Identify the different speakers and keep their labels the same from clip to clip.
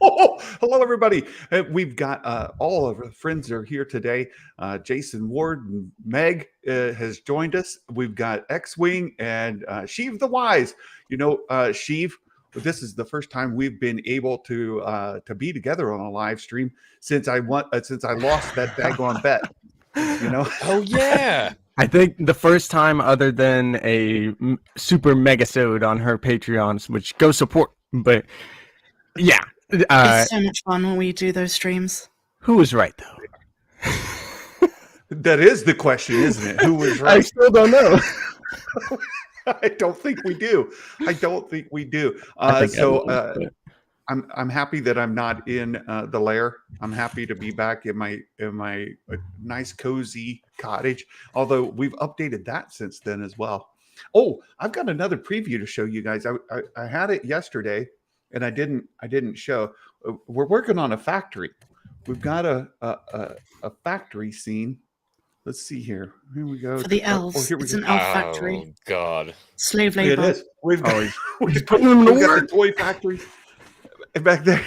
Speaker 1: Oh, hello, everybody. We've got all of our friends are here today. Jason Ward and Meg has joined us. We've got X-Wing and Sheiv the Wise. Sheiv, this is the first time we've been able to be together on a live stream since I lost that daggone bet.
Speaker 2: Oh yeah.
Speaker 3: I think the first time other than a super megasode on her Patreons, which go support, but yeah.
Speaker 4: It's so much fun when we do those streams.
Speaker 3: Who was right, though?
Speaker 1: That is the question, isn't it? Who was right?
Speaker 3: I still don't know.
Speaker 1: I don't think we do. I'm happy that I'm not in the lair. I'm happy to be back in my nice cozy cottage. Although we've updated that since then as well. Oh, I've got another preview to show you guys. I had it yesterday, and I didn't show. We're working on a factory. We've got a factory scene. Let's see here. Here we go.
Speaker 4: For the elves. It's an elf factory.
Speaker 2: Oh God.
Speaker 4: Slave labor.
Speaker 1: It is. We've got
Speaker 3: the
Speaker 1: toy factory back there.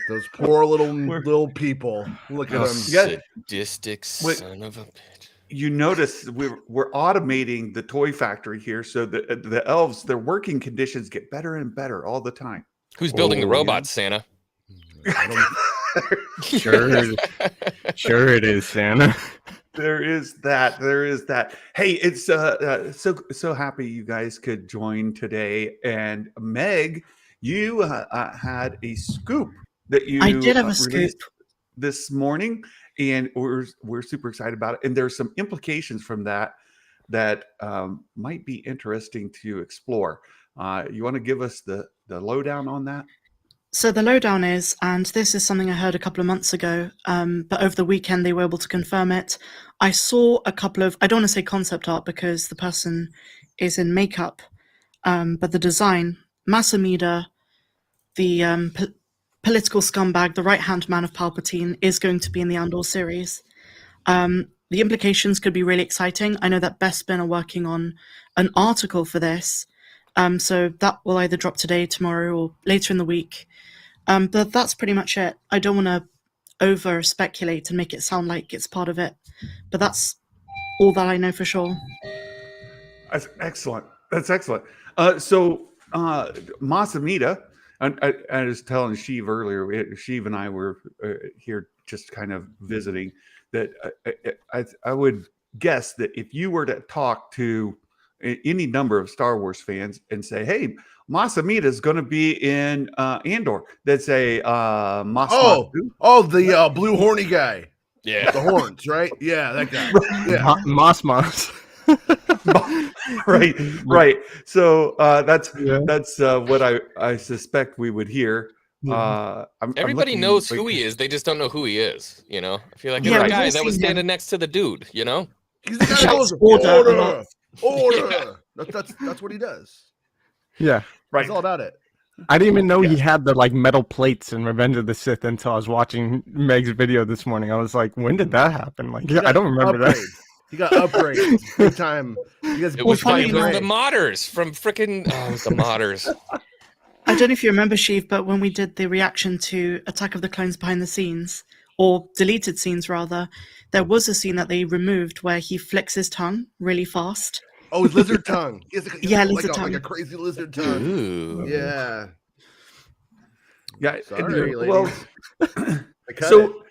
Speaker 5: Those poor little people. Look at them.
Speaker 2: Sadistic son of a bitch.
Speaker 1: You notice we're automating the toy factory here, so the elves, their working conditions get better and better all the time.
Speaker 2: Who's building the robots, Santa?
Speaker 3: Sure it is, Santa.
Speaker 1: There is that. Hey, it's so happy you guys could join today. And Meg, you had a scoop that you
Speaker 4: I did have a scoop
Speaker 1: this morning, and we're super excited about it. And there's some implications from that might be interesting to explore. You want to give us the lowdown on that?
Speaker 4: So the lowdown is, and this is something I heard a couple of months ago, but over the weekend they were able to confirm it. I saw a couple of, I don't want to say concept art because the person is in makeup, but the design, Amedda, the political scumbag, the right-hand man of Palpatine, is going to be in the Andor series. The implications could be really exciting. I know that Bespin are working on an article for this, so that will either drop today, tomorrow, or later in the week. But that's pretty much it. I don't want to over speculate and make it sound like it's part of it, but that's all that I know for sure.
Speaker 1: That's excellent. So Amedda, I was telling Sheiv earlier, Sheiv and I were here just kind of visiting, that I would guess that if you were to talk to any number of Star Wars fans and say, hey, Amedda is going to be in Andor, they'd say
Speaker 5: the blue horny guy.
Speaker 2: Yeah.
Speaker 5: The horns, right? Yeah, that guy.
Speaker 3: Yeah. Moss.
Speaker 1: right. So that's what I suspect we would hear.
Speaker 2: Everybody knows who he is. They just don't know who he is. I feel like the guy that was standing next to the dude.
Speaker 5: He's the guy that goes order. That's what he does.
Speaker 3: Yeah,
Speaker 1: right.
Speaker 5: It's all about it.
Speaker 3: I didn't even know he had the metal plates in Revenge of the Sith until I was watching Meg's video this morning. I was like, when did that happen? I don't remember that.
Speaker 5: He got upgraded big time.
Speaker 2: It was the modders from freaking. Oh, it was the modders.
Speaker 4: I don't know if you remember, Sheiv, but when we did the reaction to Attack of the Clones behind the scenes, or deleted scenes rather, there was a scene that they removed where he flicks his tongue really fast.
Speaker 5: Oh, his lizard tongue.
Speaker 4: Lizard tongue.
Speaker 5: Like a crazy lizard tongue.
Speaker 2: Ooh.
Speaker 5: Yeah.
Speaker 1: Yeah.
Speaker 5: Sorry,
Speaker 1: well, so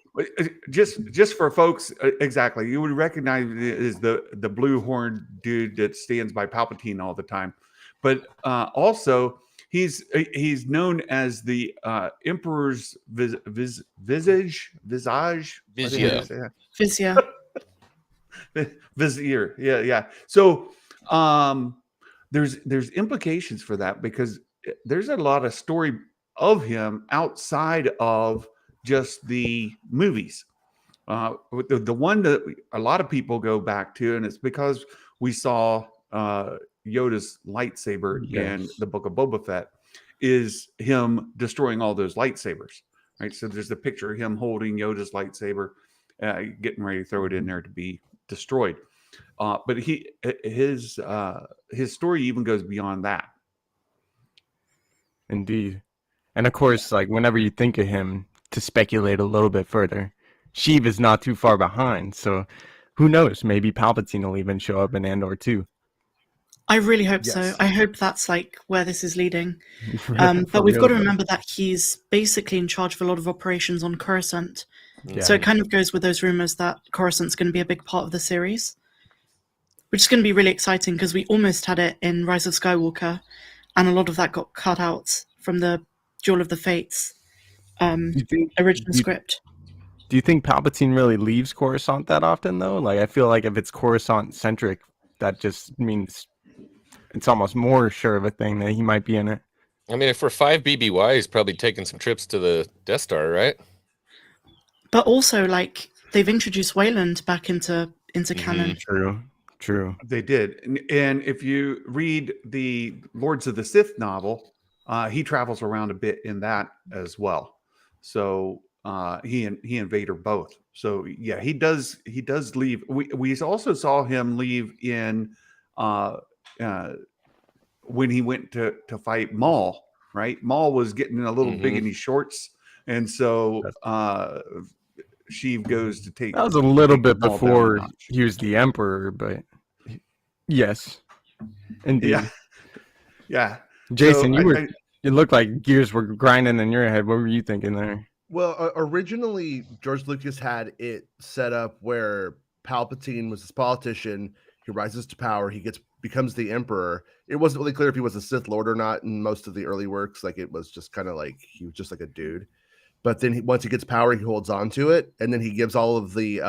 Speaker 1: just for folks, exactly, you would recognize it as the blue horn dude that stands by Palpatine all the time, but also he's known as the Emperor's visage. Vizier. Yeah. So there's implications for that, because there's a lot of story of him outside of just the movies. The one that a lot of people go back to, and it's because we saw Yoda's lightsaber in the Book of Boba Fett, is him destroying all those lightsabers. Right. So there's the picture of him holding Yoda's lightsaber, getting ready to throw it in there to be destroyed. But his story even goes beyond that.
Speaker 3: Indeed. And of course, like whenever you think of him, to speculate a little bit further, Sheev is not too far behind. So who knows? Maybe Palpatine will even show up in Andor too.
Speaker 4: I really hope
Speaker 5: Yes.
Speaker 4: so. I hope that's like where this is leading.
Speaker 3: For
Speaker 4: But we've
Speaker 3: real,
Speaker 4: got to
Speaker 3: though.
Speaker 4: remember that he's basically in charge of a lot of operations on Coruscant.
Speaker 3: Yeah.
Speaker 4: So it kind of goes with those rumors that Coruscant's going to be a big part of the series, which is going to be really exciting because we almost had it in Rise of Skywalker, and a lot of that got cut out from the Duel of the Fates original script.
Speaker 3: Do you think Palpatine really leaves Coruscant that often, though? Like, I feel like if it's Coruscant-centric, that just means it's almost more sure of a thing that he might be in it.
Speaker 2: I mean, if we're 5 BBY, he's probably taking some trips to the Death Star, right?
Speaker 4: But also, like, they've introduced Wayland back into canon.
Speaker 3: True.
Speaker 1: They did. And if you read the Lords of the Sith novel, he travels around a bit in that as well. So he and Vader both. So yeah, he does leave. We also saw him leave in when he went to fight Maul, right? Maul was getting a little big in his shorts. And so Sheev goes to take.
Speaker 3: That was a little bit
Speaker 1: Maul down a
Speaker 3: before
Speaker 1: notch.
Speaker 3: he was the Emperor, but yes, indeed.
Speaker 1: Yeah.
Speaker 3: Jason,
Speaker 1: So
Speaker 3: it looked like gears were grinding in your head. What were you thinking there?
Speaker 5: Well, originally George Lucas had it set up where Palpatine was this politician. He rises to power. He becomes the Emperor. It wasn't really clear if he was a Sith Lord or not in most of the early works. Like it was just kind of like he was just like a dude. But then once he gets power, he holds on to it, and then he gives all of the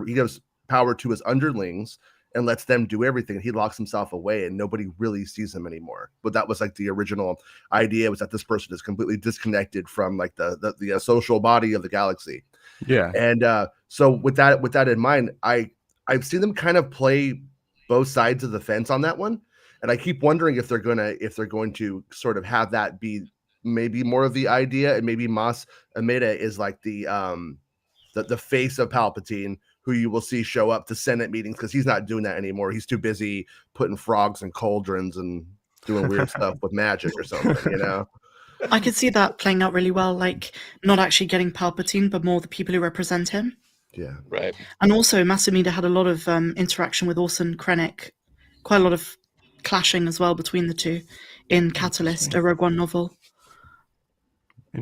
Speaker 5: he gives power to his underlings and lets them do everything. He locks himself away, and nobody really sees him anymore. But that was like the original idea, was that this person is completely disconnected from like the social body of the galaxy.
Speaker 3: Yeah.
Speaker 5: And so with that in mind, I've seen them kind of play both sides of the fence on that one, and I keep wondering if they're going to sort of have that be maybe more of the idea, and maybe Mas Amedda is like the face of Palpatine, who you will see show up to Senate meetings, because he's not doing that anymore. He's too busy putting frogs in cauldrons and doing weird stuff with magic or something, you know?
Speaker 4: I could see that playing out really well, like not actually getting Palpatine, but more the people who represent him.
Speaker 5: Yeah.
Speaker 2: Right.
Speaker 4: And also, Mas Amedda had a lot of interaction with Orson Krennic, quite a lot of clashing as well between the two in Catalyst, a Rogue One novel.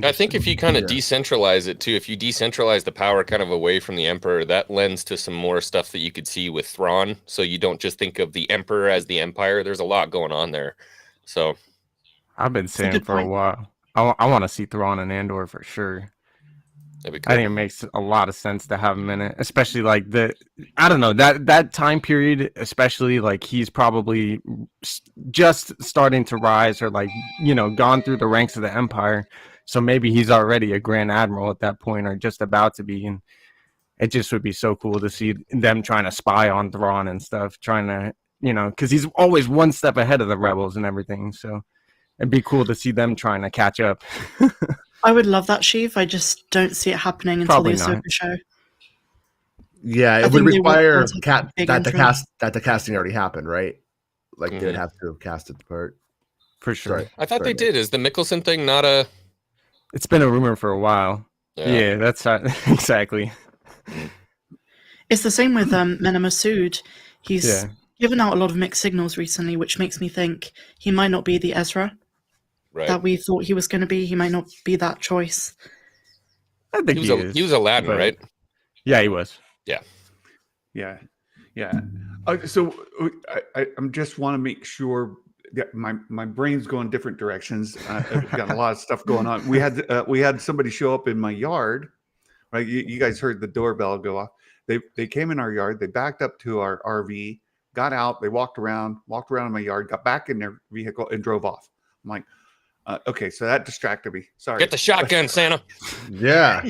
Speaker 2: I think if you kind of decentralize it too, if you decentralize the power kind of away from the Emperor, that lends to some more stuff that you could see with Thrawn. So you don't just think of the Emperor as the Empire. There's a lot going on there. So
Speaker 3: I've been saying for a while, I want to see Thrawn and Andor for sure.
Speaker 2: That'd be cool.
Speaker 3: I think it makes a lot of sense to have him in it, especially like I don't know, that time period, especially like he's probably just starting to rise, or like, you know, gone through the ranks of the Empire. So maybe he's already a Grand Admiral at that point, or just about to be. And it just would be so cool to see them trying to spy on Thrawn and stuff, trying to, you know, because he's always one step ahead of the rebels and everything. So it'd be cool to see them trying to catch up.
Speaker 4: I would love that, Sheev. I just don't see it happening until
Speaker 3: Probably
Speaker 4: the Ahsoka
Speaker 3: not.
Speaker 4: show.
Speaker 5: Yeah,
Speaker 4: I
Speaker 5: it would
Speaker 4: think they
Speaker 5: require
Speaker 4: want a big
Speaker 5: that the
Speaker 4: entrance.
Speaker 5: casting already happened, right? Like they'd have to have casted the part.
Speaker 3: For sure.
Speaker 5: Sorry.
Speaker 2: I thought
Speaker 5: Sorry,
Speaker 2: they did. Is the Mickelson thing not a...
Speaker 3: It's been a rumor for a while. Yeah, that's exactly.
Speaker 4: It's the same with Mena Massoud. He's given out a lot of mixed signals recently, which makes me think he might not be the Ezra that we thought he was going to be. He might not be that choice.
Speaker 3: I think
Speaker 2: he was Aladdin, right?
Speaker 3: Yeah, he was.
Speaker 1: Yeah. So I'm just want to make sure that my brain's going different directions. I've got a lot of stuff going on. We had somebody show up in my yard, right? You guys heard the doorbell go off. They came in our yard. They backed up to our RV, got out. They walked around in my yard, got back in their vehicle, and drove off. I'm like, okay, so that distracted me. Sorry.
Speaker 2: Get the shotgun, Santa.
Speaker 5: Yeah.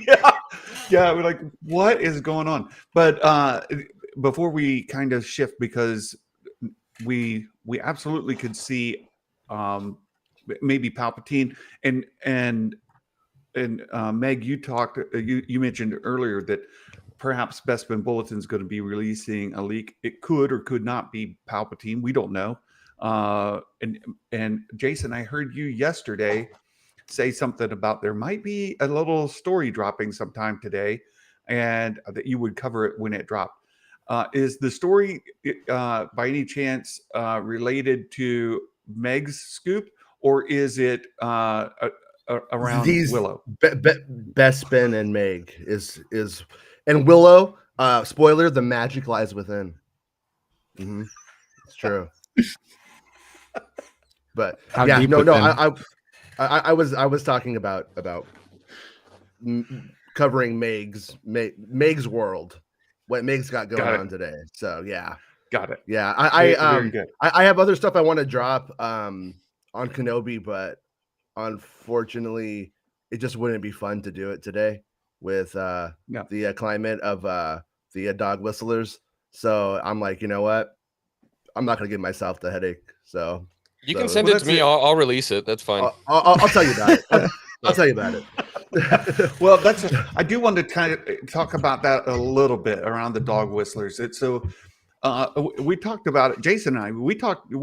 Speaker 1: Yeah. We're like, what is going on? But before we kind of shift, because we absolutely could see maybe Palpatine and Meg, you mentioned earlier that perhaps Bespin Bulletin is going to be releasing a leak. It could or could not be Palpatine. We don't know. And Jason, I heard you yesterday say something about there might be a little story dropping sometime today, and that you would cover it when it dropped. Is the story by any chance related to Meg's scoop, or is it around Willow?
Speaker 5: Bespin and Meg is and Willow. Spoiler: the magic lies within. Mm-hmm. It's true. But yeah, no. I was talking about covering Meg's world, what Meg's got going on today. So yeah,
Speaker 1: got it.
Speaker 5: Yeah,
Speaker 1: very good.
Speaker 5: I have other stuff I want to drop on Kenobi, but unfortunately, it just wouldn't be fun to do it today with the climate of the dog whistlers. So I'm like, you know what? I'm not gonna give myself the headache. So
Speaker 2: you can send it to me. I'll release it. That's fine.
Speaker 5: I'll tell you about it. I'll tell you about it.
Speaker 1: Well, I do want to kind of talk about that a little bit around the dog whistlers. We talked about it. Jason and I, we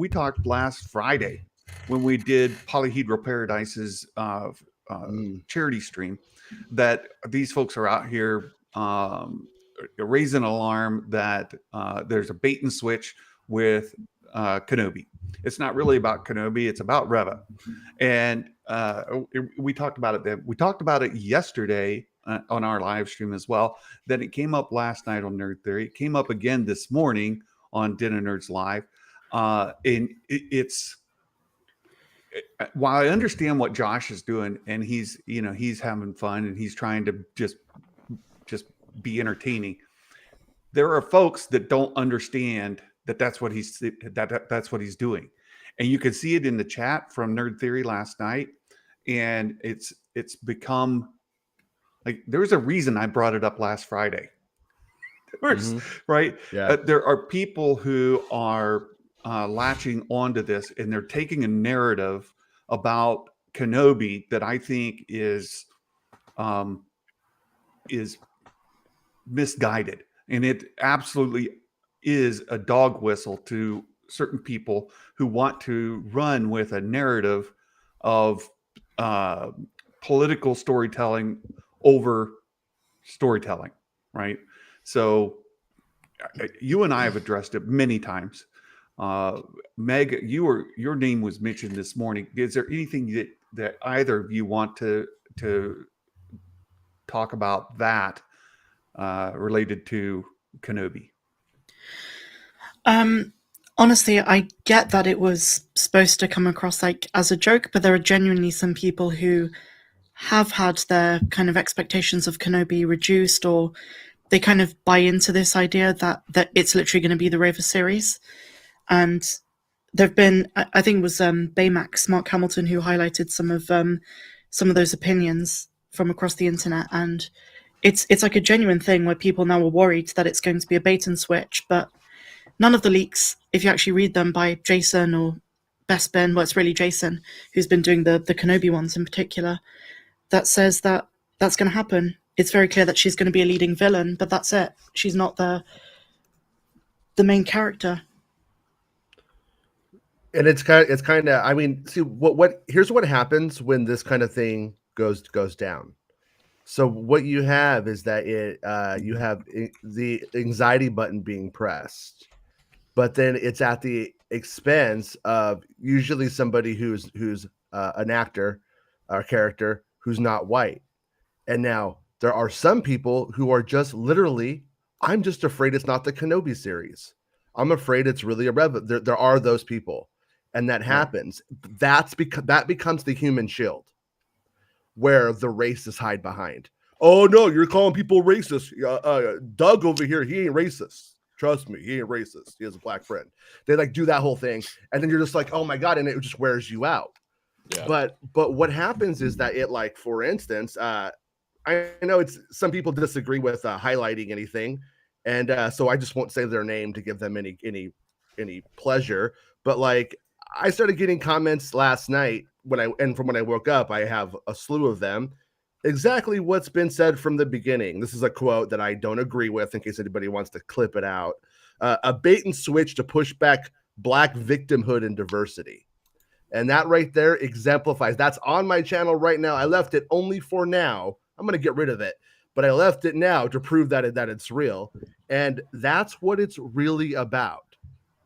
Speaker 1: talked last Friday when we did Polyhedral Paradise's charity stream, that these folks are out here raising an alarm that there's a bait and switch with Kenobi. It's not really about Kenobi, it's about Reva. And we talked about it then. We talked about it yesterday on our live stream as well. Then it came up last night on Nerd Theory. It came up again this morning on Dinner Nerds Live. And it's while I understand what Josh is doing, and he's having fun and he's trying to just be entertaining, there are folks that don't understand that's what he's doing. And you can see it in the chat from Nerd Theory last night. And it's become like, there's a reason I brought it up last Friday. Right?
Speaker 5: Yeah.
Speaker 1: There are people who are latching onto this, and they're taking a narrative about Kenobi that I think is misguided. And it absolutely is a dog whistle to certain people who want to run with a narrative of political storytelling over storytelling, right? So you and I have addressed it many times. Meg, your name was mentioned this morning. Is there anything that either of you want to talk about that related to Kenobi?
Speaker 4: Honestly, I get that it was supposed to come across like as a joke, but there are genuinely some people who have had their kind of expectations of Kenobi reduced, or they kind of buy into this idea that it's literally going to be the Reva series. And there've been, I think it was Baymax, Mark Hamilton, who highlighted some of those opinions from across the internet, and it's like a genuine thing where people now are worried that it's going to be a bait and switch. But none of the leaks, if you actually read them by Jason or Bespin, well, it's really Jason who's been doing the Kenobi ones in particular, that says that that's going to happen. It's very clear that she's going to be a leading villain, but that's it. She's not the main character.
Speaker 5: And it's kind of I mean, see here's what happens when this kind of thing goes down. So what you have is that you have the anxiety button being pressed, but then it's at the expense of usually somebody who's an actor or character who's not white. And now there are some people who are just literally, I'm just afraid it's not the Kenobi series. I'm afraid it's really a Reva. There are those people, and that happens. That's because that becomes the human shield, where the racists hide behind. Oh no, you're calling people racist. Doug over here, he ain't racist. Trust me, he ain't racist. He has a black friend. They like do that whole thing, and then you're just like, oh my god, and it just wears you out. Yeah. But what happens is that it, like, for instance, I know it's some people disagree with highlighting anything, and so I just won't say their name to give them any pleasure. But like, I started getting comments last night from when I woke up. I have a slew of them. Exactly what's been said from the beginning. This is a quote that I don't agree with, in case anybody wants to clip it out. A bait and switch to push back Black victimhood and diversity. And that right there exemplifies. That's on my channel right now. I left it only for now. I'm going to get rid of it, but I left it now to prove that it's real. And that's what it's really about.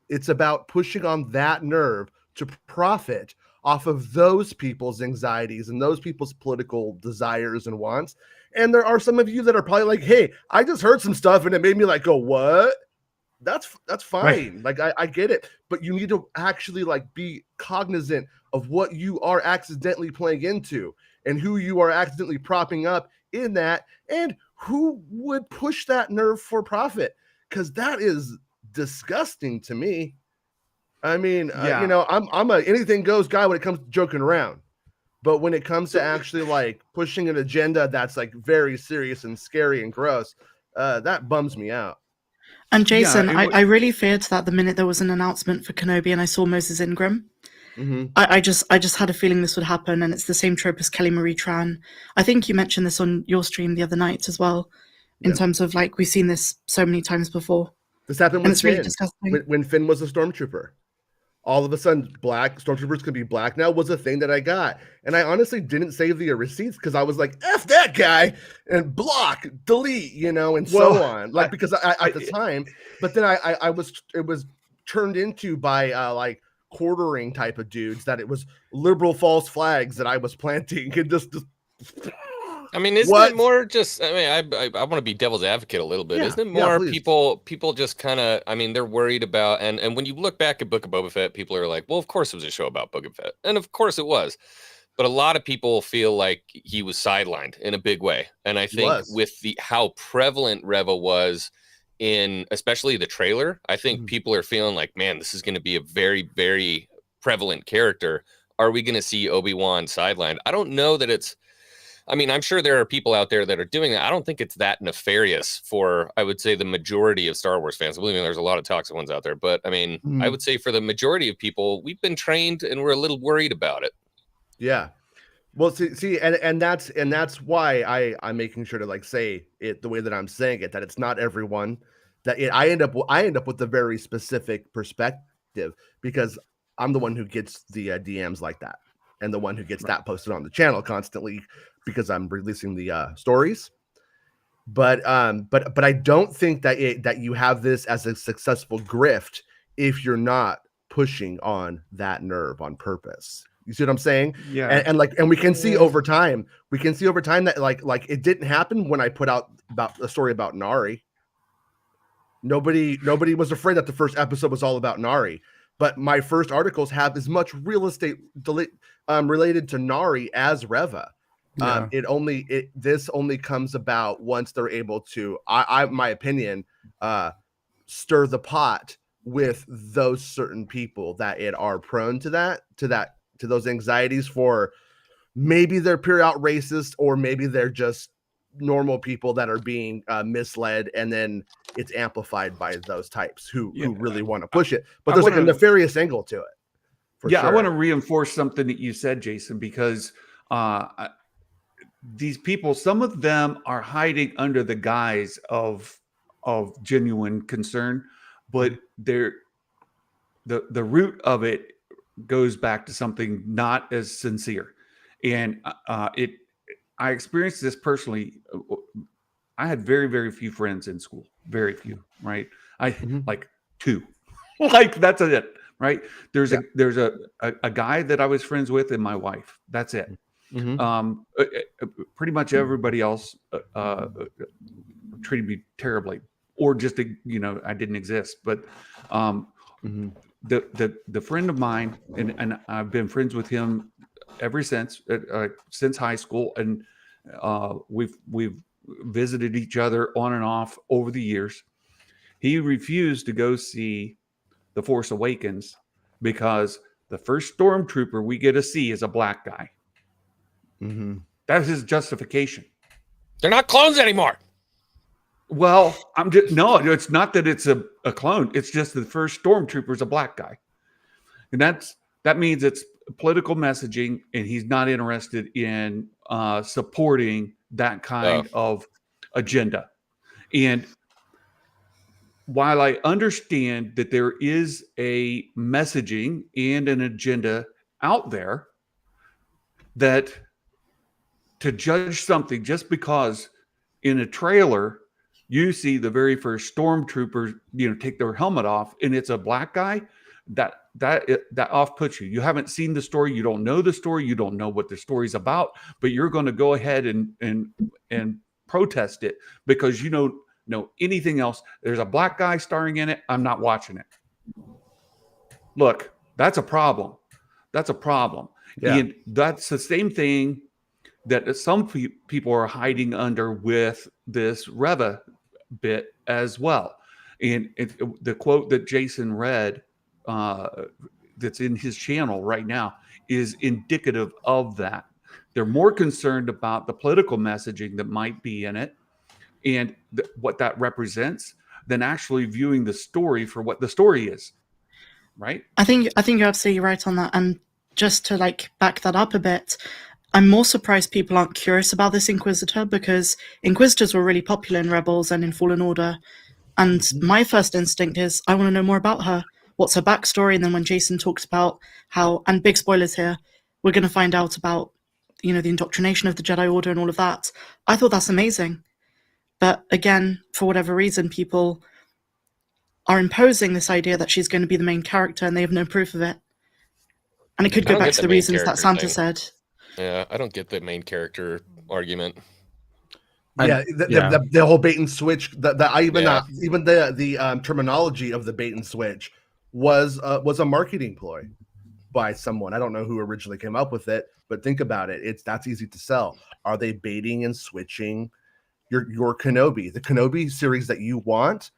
Speaker 5: It's about pushing on that nerve to profit off of those people's anxieties and those people's political desires and wants. And there are some of you that are probably like, hey, I just heard some stuff and it made me like go, what? That's fine. Right. Like I get it, but you need to actually like be cognizant of what you are accidentally playing into and who you are accidentally propping up in that, and who would push that nerve for profit, because that is disgusting to me. I mean, you know, I'm a anything goes guy when it comes to joking around, but when it comes to actually like pushing an agenda that's like very serious and scary and gross, that bums me out.
Speaker 4: And Jason, I really feared that the minute there was an announcement for Kenobi and I saw Moses Ingram, I just had a feeling this would happen, and it's the same trope as Kelly Marie Tran. I think you mentioned this on your stream the other night as well, in terms of like we've seen this so many times before.
Speaker 5: This happened with
Speaker 4: Finn.
Speaker 5: Really disgusting. When Finn was a stormtrooper. All of a sudden, black stormtroopers could be black now was a thing that I got. And I honestly didn't save the receipts because I was like, F that guy and block, delete, you know, and so on. Like, because I at the time, but then it was turned into by like quartering type of dudes that it was liberal false flags that I was planting. And just
Speaker 2: I mean, isn't it more just, I mean, I want to be devil's advocate a little bit. Isn't it more people just kind of, I mean, they're worried about, and when you look back at Book of Boba Fett, people are like, well, of course it was a show about Boba Fett. And of course it was. But a lot of people feel like he was sidelined in a big way. And I think with how prevalent Reva was in, especially the trailer, I think people are feeling like, man, this is going to be a very, very prevalent character. Are we going to see Obi-Wan sidelined? I don't know that it's, I mean, I'm sure there are people out there that are doing that. I don't think it's that nefarious for, I would say, the majority of Star Wars fans. Believe me, there's a lot of toxic ones out there. But I mean, I would say for the majority of people, we've been trained and we're a little worried about it. Yeah.
Speaker 5: Well, see, and that's why I'm making sure to like say it the way that I'm saying it, that it's not everyone. I end up with a very specific perspective because I'm the one who gets the DMs like that, and the one who gets that posted on the channel constantly because I'm releasing the stories. But I don't think that you have this as a successful grift if you're not pushing on that nerve on purpose. You see what I'm saying?
Speaker 1: Yeah.
Speaker 5: And we can see over time, that like it didn't happen when I put out about a story about Nari. Nobody was afraid that the first episode was all about Nari, but my first articles have as much real estate related to Nari as Reva. Yeah. This only comes about once they're able to, my opinion, stir the pot with those certain people that it are prone to those anxieties, for maybe they're pure out racist, or maybe they're just normal people that are being misled, and then it's amplified by those types who really want to push it. But there's like a nefarious angle to it.
Speaker 1: Sure. I want to reinforce something that you said, Jason, because these people, some of them are hiding under the guise of genuine concern, but the root of it goes back to something not as sincere. And I experienced this personally. I had very, very few friends in school, very few, right? Like two, like that's it, right? There's a guy that I was friends with and my wife. That's it. Pretty much everybody else treated me terribly, or just I didn't exist. But the friend of mine, and I've been friends with him ever since high school, and we've visited each other on and off over the years. He refused to go see The Force Awakens because the first stormtrooper we get to see is a black guy. That's his justification.
Speaker 2: They're not clones anymore.
Speaker 1: Well, it's not that it's a clone. It's just the first stormtrooper is a black guy. And that means it's political messaging, and he's not interested in supporting that kind of agenda. And while I understand that there is a messaging and an agenda out there that to judge something just because in a trailer you see the very first stormtroopers, take their helmet off and it's a black guy, that off puts you. You haven't seen the story, you don't know the story, you don't know what the story's about, but you're going to go ahead and protest it because you don't know anything else. There's a black guy starring in it, I'm not watching it. Look, that's a problem. That's a problem.
Speaker 5: Yeah.
Speaker 1: And that's the same thing that some people are hiding under with this Reva bit as well. And the quote that Jason read that's in his channel right now is indicative of that. They're more concerned about the political messaging that might be in it and what that represents than actually viewing the story for what the story is. Right?
Speaker 4: I think you're absolutely right on that. And just to back that up a bit, I'm more surprised people aren't curious about this Inquisitor, because Inquisitors were really popular in Rebels and in Fallen Order. And my first instinct is, I want to know more about her. What's her backstory? And then when Jason talks about how, and big spoilers here, we're going to find out about, the indoctrination of the Jedi Order and all of that. I thought that's amazing. But again, for whatever reason, people are imposing this idea that she's going to be the main character and they have no proof of it. And it could go back to the reasons that Santa said.
Speaker 2: Yeah, I don't get the main character argument.
Speaker 5: The whole bait and switch. Even the terminology of the bait and switch was a marketing ploy by someone. I don't know who originally came up with it, but think about it. That's easy to sell. Are they baiting and switching your Kenobi? The Kenobi series that you want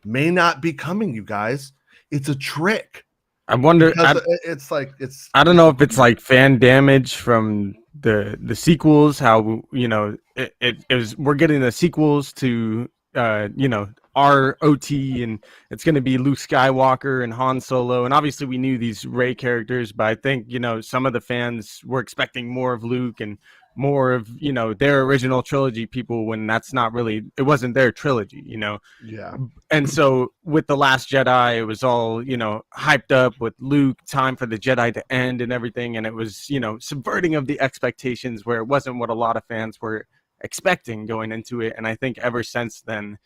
Speaker 5: may not be coming, you guys. It's a trick.
Speaker 3: I wonder. I don't know if it's like fan damage from the sequels. How it was. We're getting the sequels to our OT, and it's going to be Luke Skywalker and Han Solo, and obviously we knew these Rey characters, but I think some of the fans were expecting more of Luke and more of their original trilogy people, when that's not really, it wasn't their trilogy.
Speaker 5: Yeah.
Speaker 3: And so with The Last Jedi, it was all hyped up with Luke, time for the Jedi to end and everything, and it was subverting of the expectations where it wasn't what a lot of fans were expecting going into it. And I think ever since then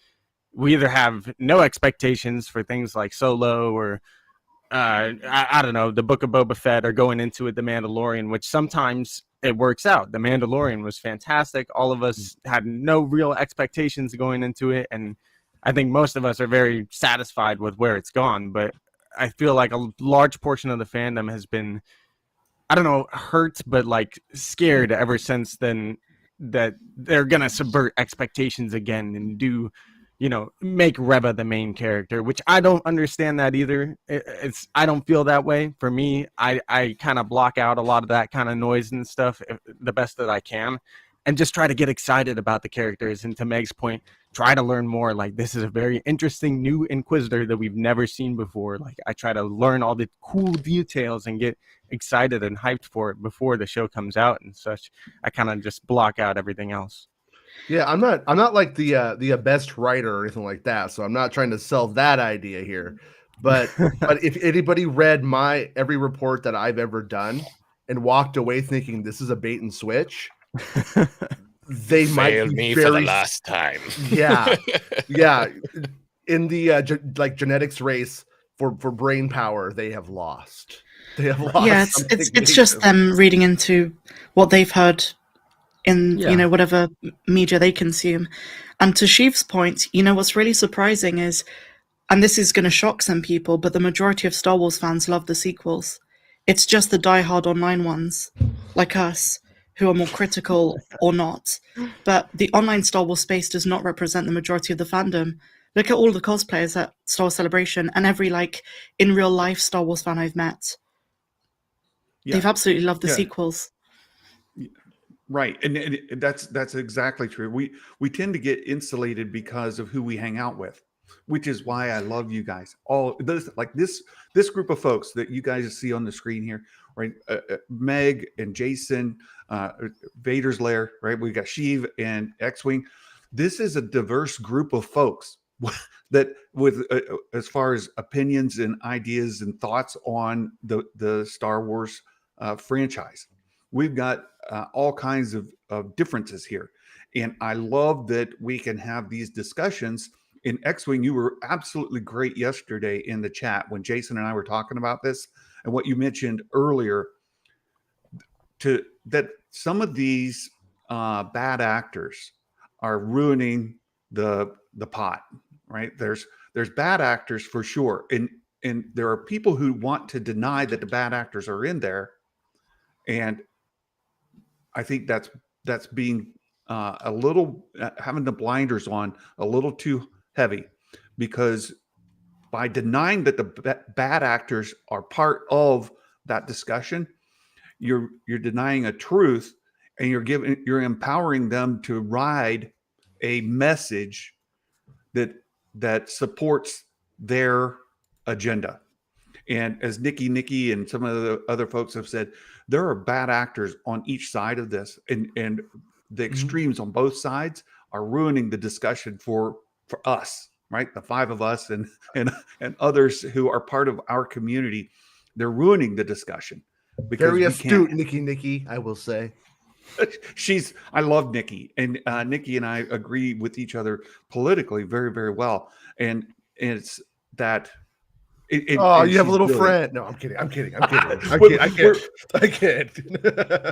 Speaker 3: we either have no expectations for things like Solo or I don't know, the Book of Boba Fett, or going into it The Mandalorian, which sometimes it works out. The Mandalorian was fantastic. All of us had no real expectations going into it, and I think most of us are very satisfied with where it's gone. But I feel like a large portion of the fandom has been, I don't know, hurt, but scared ever since then, that they're gonna subvert expectations again and do, make Reva the main character, which I don't understand that either. I don't feel that way. For me, I kind of block out a lot of that kind of noise and stuff the best that I can, and just try to get excited about the characters. And to Meg's point, try to learn more. This is a very interesting new Inquisitor that we've never seen before. I try to learn all the cool details and get excited and hyped for it before the show comes out and such. I kind of just block out everything else.
Speaker 5: Yeah, I'm not like the best writer or anything like that, so I'm not trying to sell that idea here. But if anybody read my every report that I've ever done and walked away thinking this is a bait and switch, they might be
Speaker 2: me
Speaker 5: very,
Speaker 2: for the last time.
Speaker 5: Yeah. In the genetics race for brain power, they have lost. They have lost.
Speaker 4: Yeah, it's just them reading into what they've heard in whatever media they consume. And to Sheiv's point, what's really surprising is, and this is going to shock some people, but the majority of Star Wars fans love the sequels. It's just the diehard online ones, like us, who are more critical or not. But the online Star Wars space does not represent the majority of the fandom. Look at all the cosplayers at Star Wars Celebration and every in real life Star Wars fan I've met. Yeah. They've absolutely loved the sequels.
Speaker 1: Right, and that's exactly true. We tend to get insulated because of who we hang out with, which is why I love you guys. All this group of folks that you guys see on the screen here, right? Meg and Jason, Vader's Lair, right? We got Sheiv and X-Wing. This is a diverse group of folks that, with as far as opinions and ideas and thoughts on the Star Wars franchise. We've got all kinds of differences here. And I love that we can have these discussions. In X-Wing, you were absolutely great yesterday in the chat when Jason and I were talking about this, and what you mentioned earlier, that some of these bad actors are ruining the pot, right? There's bad actors for sure, and there are people who want to deny that the bad actors are in there, and I think that's being a little having the blinders on a little too heavy, because by denying that the bad actors are part of that discussion, you're denying a truth, and you're empowering them to ride a message that supports their agenda. And as Nikki and some of the other folks have said, there are bad actors on each side of this, and the extremes on both sides are ruining the discussion for us, right? The five of us and others who are part of our community. They're ruining the discussion.
Speaker 5: Very astute, Nikki, I will say.
Speaker 1: I love Nikki, and Nikki and I agree with each other politically very, very well. And it's that.
Speaker 5: You have a little friend. No, I'm kidding. I can't.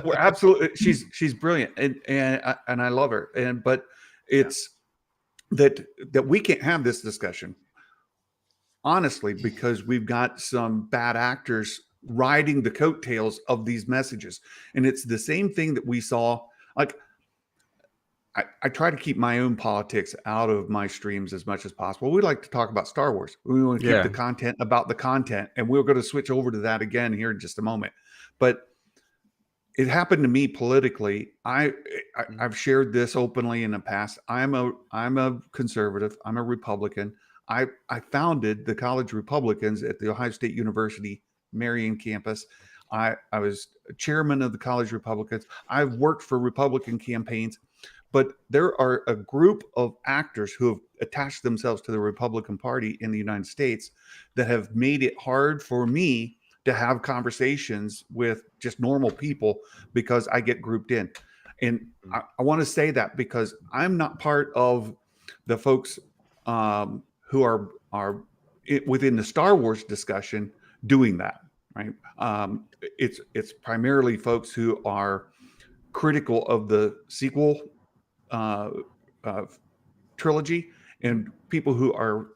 Speaker 1: We're absolutely. She's brilliant, and I love her. But it's that we can't have this discussion, honestly, because we've got some bad actors riding the coattails of these messages, and it's the same thing that we saw. Like, I try to keep my own politics out of my streams as much as possible. We like to talk about Star Wars. We want to keep the content about the content, and we're going to switch over to that again here in just a moment. But it happened to me politically. I've shared this openly in the past. I'm a conservative. I'm a Republican. I founded the College Republicans at the Ohio State University Marion campus. I was chairman of the College Republicans. I've worked for Republican campaigns. But there are a group of actors who have attached themselves to the Republican Party in the United States that have made it hard for me to have conversations with just normal people because I get grouped in. And I want to say that because I'm not part of the folks who are within the Star Wars discussion doing that, right? It's primarily folks who are critical of the sequel trilogy, and people who are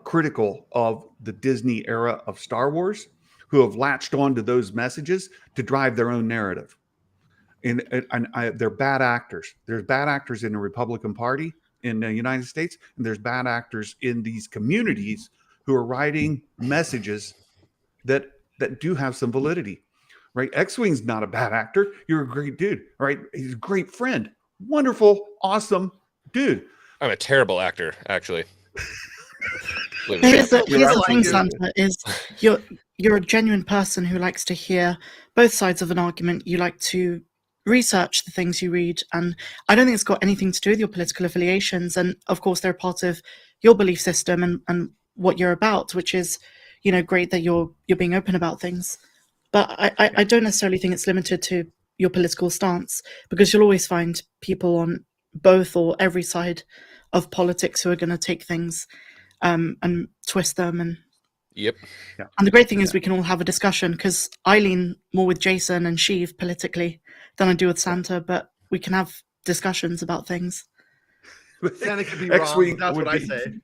Speaker 1: critical of the Disney era of Star Wars, who have latched onto those messages to drive their own narrative. And they're bad actors. There's bad actors in the Republican Party in the United States, and there's bad actors in these communities who are writing messages that do have some validity, right? X-Wing's not a bad actor. You're a great dude, right? He's a great friend. Wonderful, awesome dude.
Speaker 2: I'm a terrible actor, actually.
Speaker 4: Here's the thing, Santa, is you're a genuine person who likes to hear both sides of an argument. You like to research the things you read, and I don't think it's got anything to do with your political affiliations. And of course, they're part of your belief system and what you're about, which is, great that you're being open about things. But I don't necessarily think it's limited to your political stance, because you'll always find people on both or every side of politics who are going to take things and twist them. And and the great thing is we can all have a discussion, because I lean more with Jason and Sheiv politically than I do with Santa, but we can have discussions about things.
Speaker 5: Santa could be wrong. That's what I say.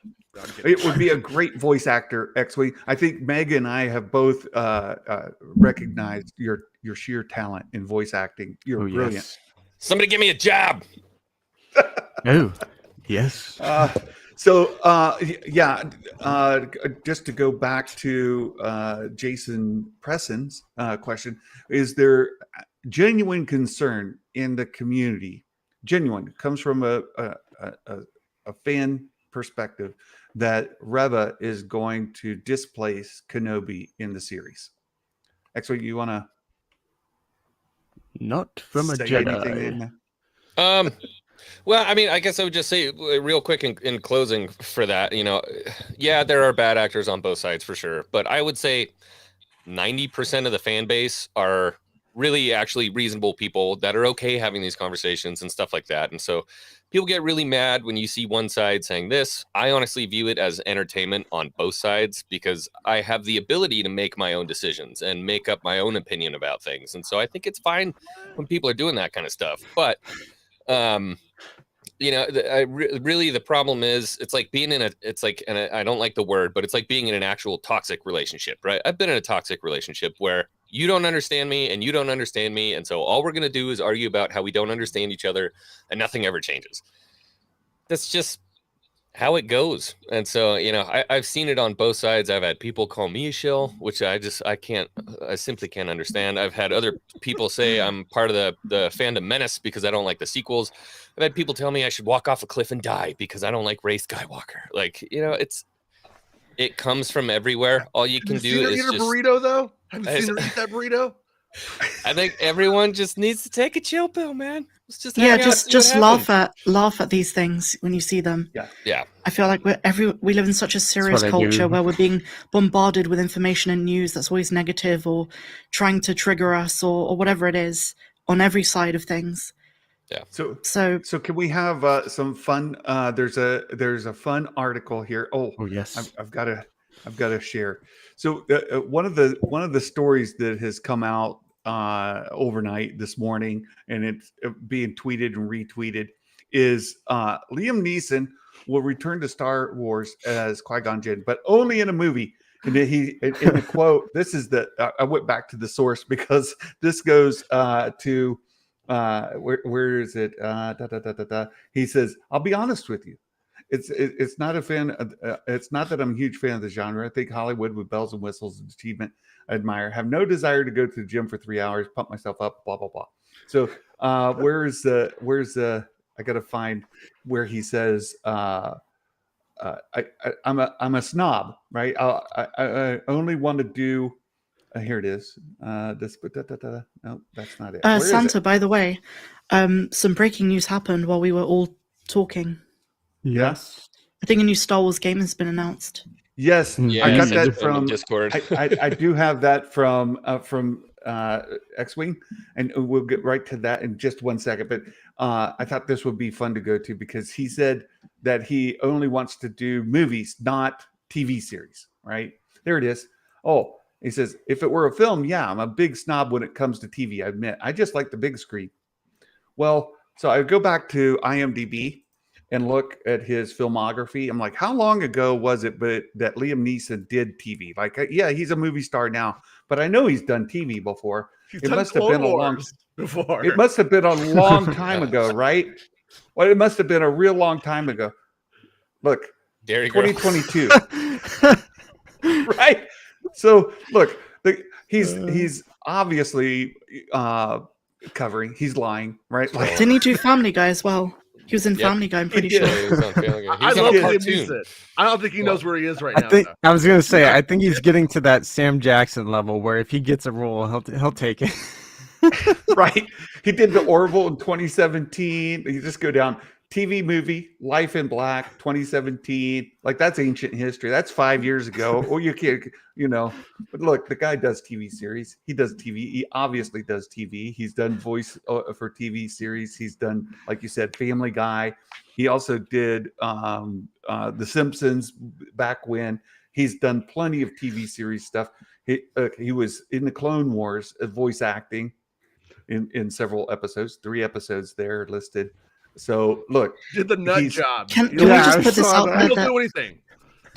Speaker 1: It would be a great voice actor, X-Wing. I think Meg and I have both recognized your sheer talent in voice acting. You're brilliant.
Speaker 3: Yes.
Speaker 2: Somebody give me a job.
Speaker 3: Oh, yes.
Speaker 1: Just to go back to Jason Preston's question, is there genuine concern in the community? Genuine, comes from a fan perspective, that Reva is going to displace Kenobi in the series. Actually, you want to?
Speaker 3: Not from a Jedi.
Speaker 2: Well, I mean, I guess I would just say real quick in closing for that, there are bad actors on both sides for sure. But I would say 90% of the fan base are really actually reasonable people that are okay having these conversations and stuff like that. And so people get really mad when you see one side saying this. I honestly view it as entertainment on both sides because I have the ability to make my own decisions and make up my own opinion about things. And so I think it's fine when people are doing that kind of stuff. But, you know, really the problem is it's like being in a, it's like, and I don't like the word, but it's like being in an actual toxic relationship, right? I've been in a toxic relationship where you don't understand me and you don't understand me. And so all we're going to do is argue about how we don't understand each other and nothing ever changes. That's just how it goes. And so, you know, I've seen it on both sides. I've had people call me a shill, which I simply can't understand. I've had other people say I'm part of the fandom menace because I don't like the sequels. I've had people tell me I should walk off a cliff and die because I don't like Rey Skywalker. Like, you know, it comes from everywhere. All you can do is
Speaker 5: eat a
Speaker 2: just
Speaker 5: burrito, though. Have you seen her eat that burrito?
Speaker 2: I think everyone just needs to take a chill pill, man. Let's just
Speaker 4: just laugh at these things when you see them.
Speaker 2: Yeah.
Speaker 4: I feel like we live in such a serious culture where we're being bombarded with information and news that's always negative or trying to trigger us or whatever it is on every side of things.
Speaker 2: Yeah.
Speaker 1: So can we have some fun? There's a fun article here. Oh yes, I've got to share. So one of the stories that has come out overnight this morning, and it's being tweeted and retweeted, is Liam Neeson will return to Star Wars as Qui-Gon Jinn, but only in a movie. And in the quote, this is I went back to the source because this goes to where is it? He says, "I'll be honest with you. It's not a fan. It's not that I'm a huge fan of the genre. I think Hollywood with bells and whistles and achievement I admire. Have no desire to go to the gym for 3 hours, pump myself up, blah blah blah." So where's the? I gotta find where he says, "I'm a snob, right? I only want to do." Here it is. No, that's not it.
Speaker 4: Santa, by the way, some breaking news happened while we were all talking.
Speaker 1: Yes.
Speaker 4: I think a new Star Wars game has been announced.
Speaker 1: Yes,
Speaker 2: yeah,
Speaker 1: I got that from
Speaker 2: Discord.
Speaker 1: I do have that from X-Wing, and we'll get right to that in just 1 second. But I thought this would be fun to go to because he said that he only wants to do movies, not TV series. Right there, it is. Oh. He says, if it were a film, yeah, I'm a big snob when it comes to TV, I admit. I just like the big screen. Well, so I go back to IMDb and look at his filmography. I'm like, how long ago was it that Liam Neeson did TV? Like, yeah, he's a movie star now, but I know he's done TV before. It must have been a long time ago, right? Well, it must have been a real long time ago. Look, 2022. Right? So look, he's obviously covering. He's lying, right? Like,
Speaker 4: didn't he do Family Guy as well? He was in Family Guy, I'm pretty sure.
Speaker 2: He was on Family Guy.
Speaker 5: I love cartoon. I don't think he knows where he is right now.
Speaker 3: I was gonna say, I think he's getting to that Sam Jackson level where if he gets a role, he'll take it.
Speaker 1: Right? He did the Orville in 2017. You just go down. TV movie, Life in Black, 2017. Like, that's ancient history. That's 5 years ago. Or you can't, But look, the guy does TV series. He does TV. He obviously does TV. He's done voice for TV series. He's done, like you said, Family Guy. He also did The Simpsons back when. He's done plenty of TV series stuff. He was in the Clone Wars, voice acting in several episodes. 3 episodes there listed. So look,
Speaker 5: did the nut job.
Speaker 4: Can we just put this out there?
Speaker 5: He'll do anything.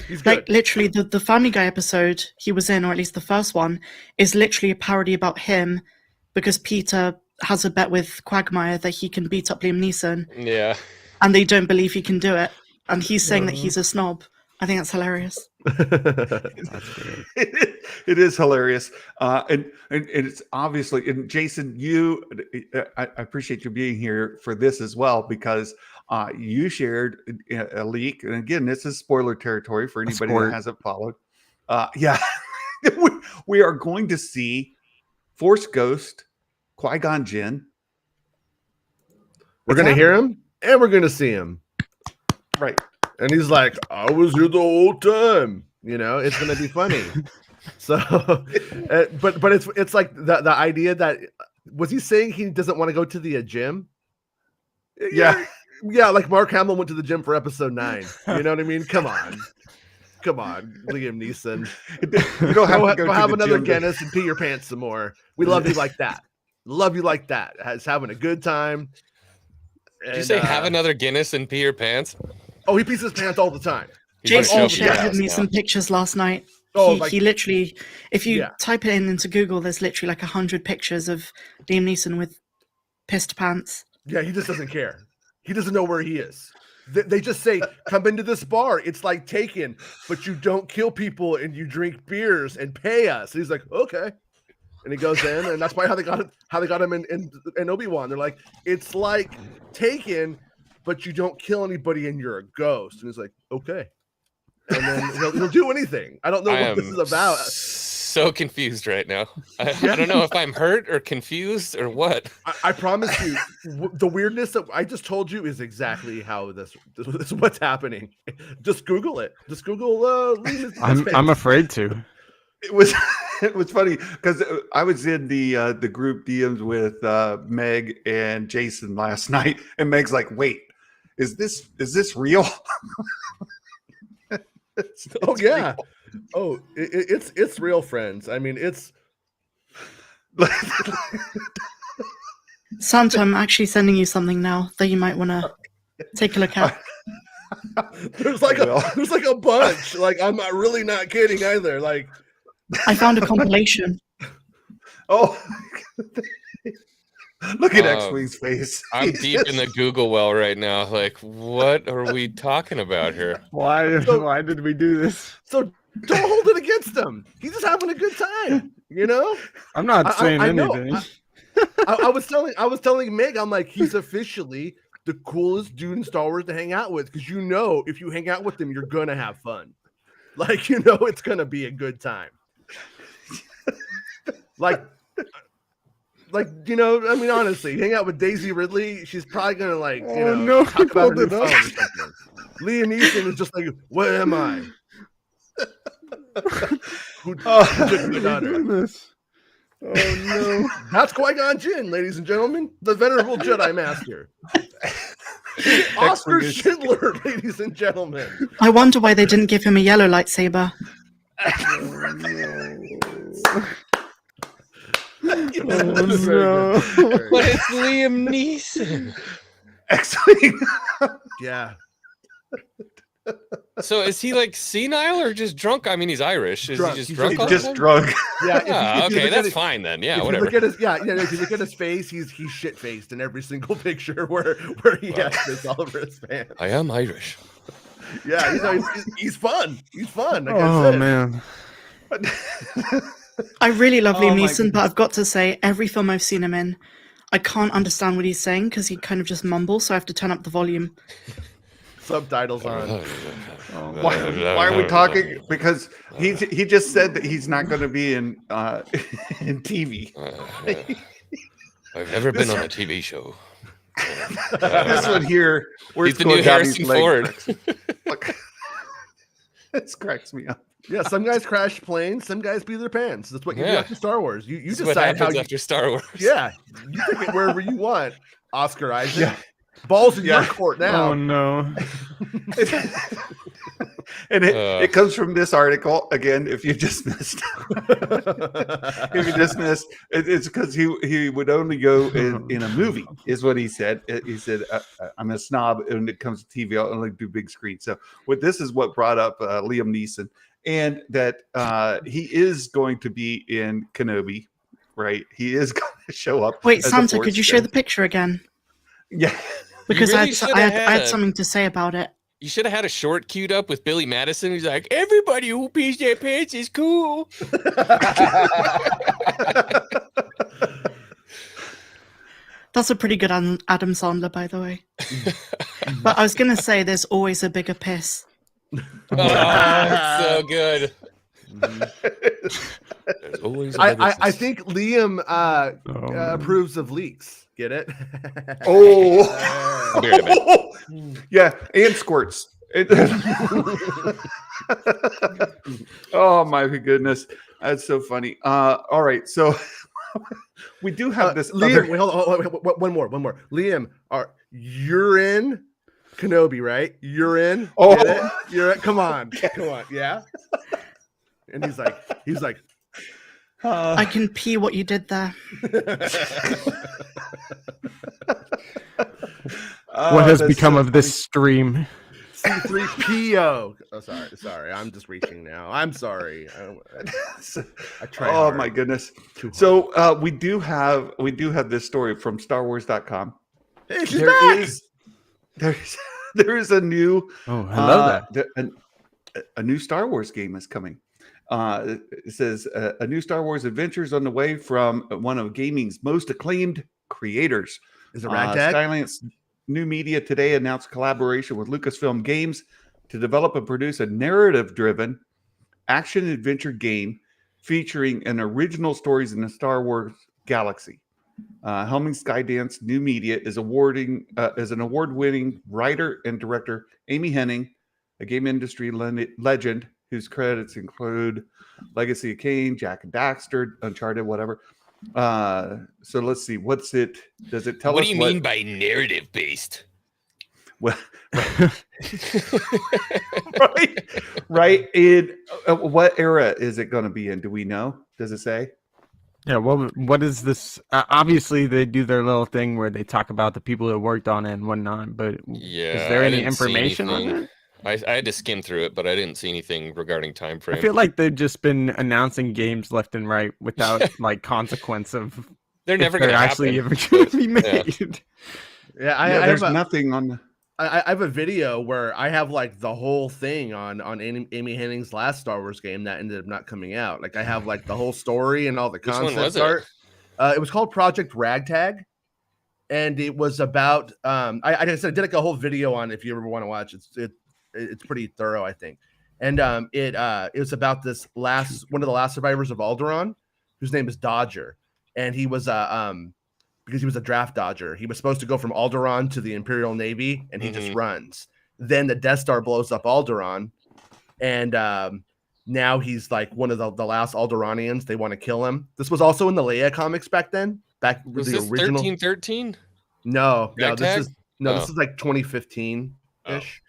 Speaker 5: He's
Speaker 4: like
Speaker 5: good.
Speaker 4: Literally, the Family Guy episode he was in, or at least the first one, is literally a parody about him because Peter has a bet with Quagmire that he can beat up Liam Neeson.
Speaker 2: Yeah,
Speaker 4: and they don't believe he can do it, and he's saying that he's a snob. I think that's hilarious.
Speaker 3: That's great.
Speaker 1: It is hilarious, and it's obviously. And Jason, I appreciate you being here for this as well because you shared a leak, and again, this is spoiler territory for anybody that hasn't followed. Yeah, we are going to see Force Ghost Qui-Gon Jinn.
Speaker 5: We're going to hear him, and we're going to see him.
Speaker 1: Right.
Speaker 5: And he's like, I was here the whole time. You know, it's gonna be funny. So, but it's like the idea that was he saying he doesn't want to go to the gym?
Speaker 1: Yeah.
Speaker 5: Yeah, like Mark Hamill went to the gym for episode 9. You know what I mean? Come on, Liam Neeson.
Speaker 1: You don't have to go to
Speaker 5: have
Speaker 1: the
Speaker 5: another
Speaker 1: gym
Speaker 5: Guinness and pee your pants some more. We love you like that. Love you like that. Has having a good time.
Speaker 2: Did you say have another Guinness and pee your pants?
Speaker 5: Oh, he pees his pants all the time.
Speaker 4: Jason shared me some pictures last night. He literally, if you type it into Google, there's literally like 100 pictures of Liam Neeson with pissed pants.
Speaker 5: Yeah, he just doesn't care. He doesn't know where he is. They just say, come into this bar. It's like Taken, but you don't kill people and you drink beers and pay us. And he's like, okay. And he goes in, and that's why how they got him in Obi-Wan. They're like, it's like Taken, but you don't kill anybody and you're a ghost. And he's like, okay. And then he'll do anything. I don't know what this is about.
Speaker 2: So confused right now. I don't know if I'm hurt or confused or what.
Speaker 5: I promise you, the weirdness that I just told you is exactly how this is what's happening. Just Google it. Just Google.
Speaker 3: I'm afraid to.
Speaker 1: It was funny because I was in the group DMs with Meg and Jason last night, and Meg's like, "Wait, is this real?" it's
Speaker 5: yeah.
Speaker 1: real.
Speaker 5: Oh, it's real, friends. I mean, it's.
Speaker 4: Santa, I'm actually sending you something now that you might want to take a look at.
Speaker 5: There's like a bunch. Like I'm really not kidding either. Like
Speaker 4: I found a compilation.
Speaker 1: Oh, look at X-Wing's face.
Speaker 2: I'm deep in the Google well right now. Like, what are we talking about here?
Speaker 3: Why did we do this?
Speaker 5: So don't hold it against him. He's just having a good time, you know.
Speaker 3: I'm not saying anything.
Speaker 5: I was telling Meg, I'm like, he's officially the coolest dude in Star Wars to hang out with, because you know if you hang out with him, you're gonna have fun. Like, you know, it's gonna be a good time. like you know, I mean, honestly, hang out with Daisy Ridley, she's probably gonna talk about her new phone or something. Liam Neeson is just like, where am I? Who took my daughter? Oh no! That's Qui-Gon Jinn, ladies and gentlemen, the venerable Jedi Master, Oscar Schindler, ladies and gentlemen.
Speaker 4: I wonder why they didn't give him a yellow lightsaber.
Speaker 3: Oh,
Speaker 2: no. But it's Liam Neeson.
Speaker 1: X-Wing.
Speaker 5: Yeah.
Speaker 2: So is he like senile or just drunk? I mean, he's Irish. Is he just drunk?
Speaker 1: He's just drunk.
Speaker 5: Yeah.
Speaker 2: Okay, that's fine then. Yeah, whatever.
Speaker 5: If you look at his face, he's shit faced in every single picture where he has this all over his pants.
Speaker 2: I am Irish.
Speaker 5: Yeah, he's fun. He's fun. Like
Speaker 3: oh man.
Speaker 4: I really love Liam Neeson, but I've got to say, every film I've seen him in, I can't understand what he's saying because he kind of just mumbles, so I have to turn up the volume.
Speaker 5: Subtitles on.
Speaker 1: Why are we talking? Because he just said that he's not going to be in TV.
Speaker 2: I've never been on a TV show.
Speaker 1: This one here, where
Speaker 2: he's the new Harrison Ford.
Speaker 1: This cracks me up.
Speaker 5: Yeah, some guys crash planes, some guys pee their pants. That's what you do after Star Wars. You
Speaker 2: That's
Speaker 5: decide how
Speaker 2: after Star Wars.
Speaker 5: Yeah, you take it wherever you want. Oscar Isaac. Yeah. Balls in your court now.
Speaker 3: Oh no.
Speaker 1: And it comes from this article again. If you just missed, it's because he would only go in a movie, is what he said. He said, "I'm a snob, and when it comes to TV, I'll only do big screen." So, this is what brought up Liam Neeson, and that he is going to be in Kenobi, right? He is going to show up.
Speaker 4: Wait, Santa, could you show the picture again?
Speaker 1: Yeah.
Speaker 4: Because I had something to say about it.
Speaker 2: You should have had a short queued up with Billy Madison. He's like, everybody who pees their pants is cool.
Speaker 4: That's a pretty good Adam Sandler, by the way. But I was going to say there's always a bigger piss.
Speaker 2: Oh, that's so good. There's always
Speaker 5: I think Liam approves of leaks. Get it?
Speaker 1: Oh, yeah, and squirts. Oh my goodness, that's so funny. All right, so we do have this.
Speaker 5: Liam, wait, hold on, wait, one more. Liam, you're in Kenobi, right? You're in.
Speaker 1: Oh.
Speaker 5: Get it? You're in. Come on, yeah. And he's like,
Speaker 4: I can pee what you did there.
Speaker 3: What has become of this stream?
Speaker 5: C3PO. Oh, sorry. I'm just reaching now. I'm sorry. I try.
Speaker 1: Oh
Speaker 5: hard.
Speaker 1: my goodness. So we do have this story from StarWars.com.
Speaker 5: Hey, she's back.
Speaker 1: There is a new.
Speaker 3: Oh, I love that.
Speaker 1: A new Star Wars game is coming. It says a new Star Wars adventures on the way from one of gaming's most acclaimed creators.
Speaker 5: Is it Ragtag?
Speaker 1: Skylance New Media today announced collaboration with Lucasfilm Games to develop and produce a narrative-driven action-adventure game featuring an original stories in the Star Wars galaxy. Helming Skydance New Media is an award-winning writer and director, Amy Hennig, a game industry legend whose credits include Legacy of Kain, Jak and Daxter, Uncharted, whatever. So let's see. Does it tell us
Speaker 2: what do you mean by narrative based?
Speaker 1: Well, right. In what era is it going to be in? Do we know? Does it say?
Speaker 3: Yeah. What is this? Obviously, they do their little thing where they talk about the people that worked on it and whatnot. But is there any information on it?
Speaker 2: I had to skim through it, but I didn't see anything regarding time frame.
Speaker 3: I feel like they've just been announcing games left and right without like consequence of.
Speaker 2: They're never going to
Speaker 3: actually ever going to be made.
Speaker 5: Yeah,
Speaker 1: there's nothing on.
Speaker 5: I have a video where I have like the whole thing on Amy Hennig's last Star Wars game that ended up not coming out. Like I have like the whole story and all the concept art. It was called Project Ragtag, and it was about. I did like a whole video on it if you ever want to watch it. It's pretty thorough, I think. And it was about this one of the last survivors of Alderaan, whose name is Dodger, and he was because he was a draft dodger. He was supposed to go from Alderaan to the Imperial Navy, and he just runs. Then the Death Star blows up Alderaan, and now he's like one of the last Alderaanians. They want to kill him. This was also in the Leia comics back then.
Speaker 2: Was the this original 1313?
Speaker 5: No, this is like 2015 ish.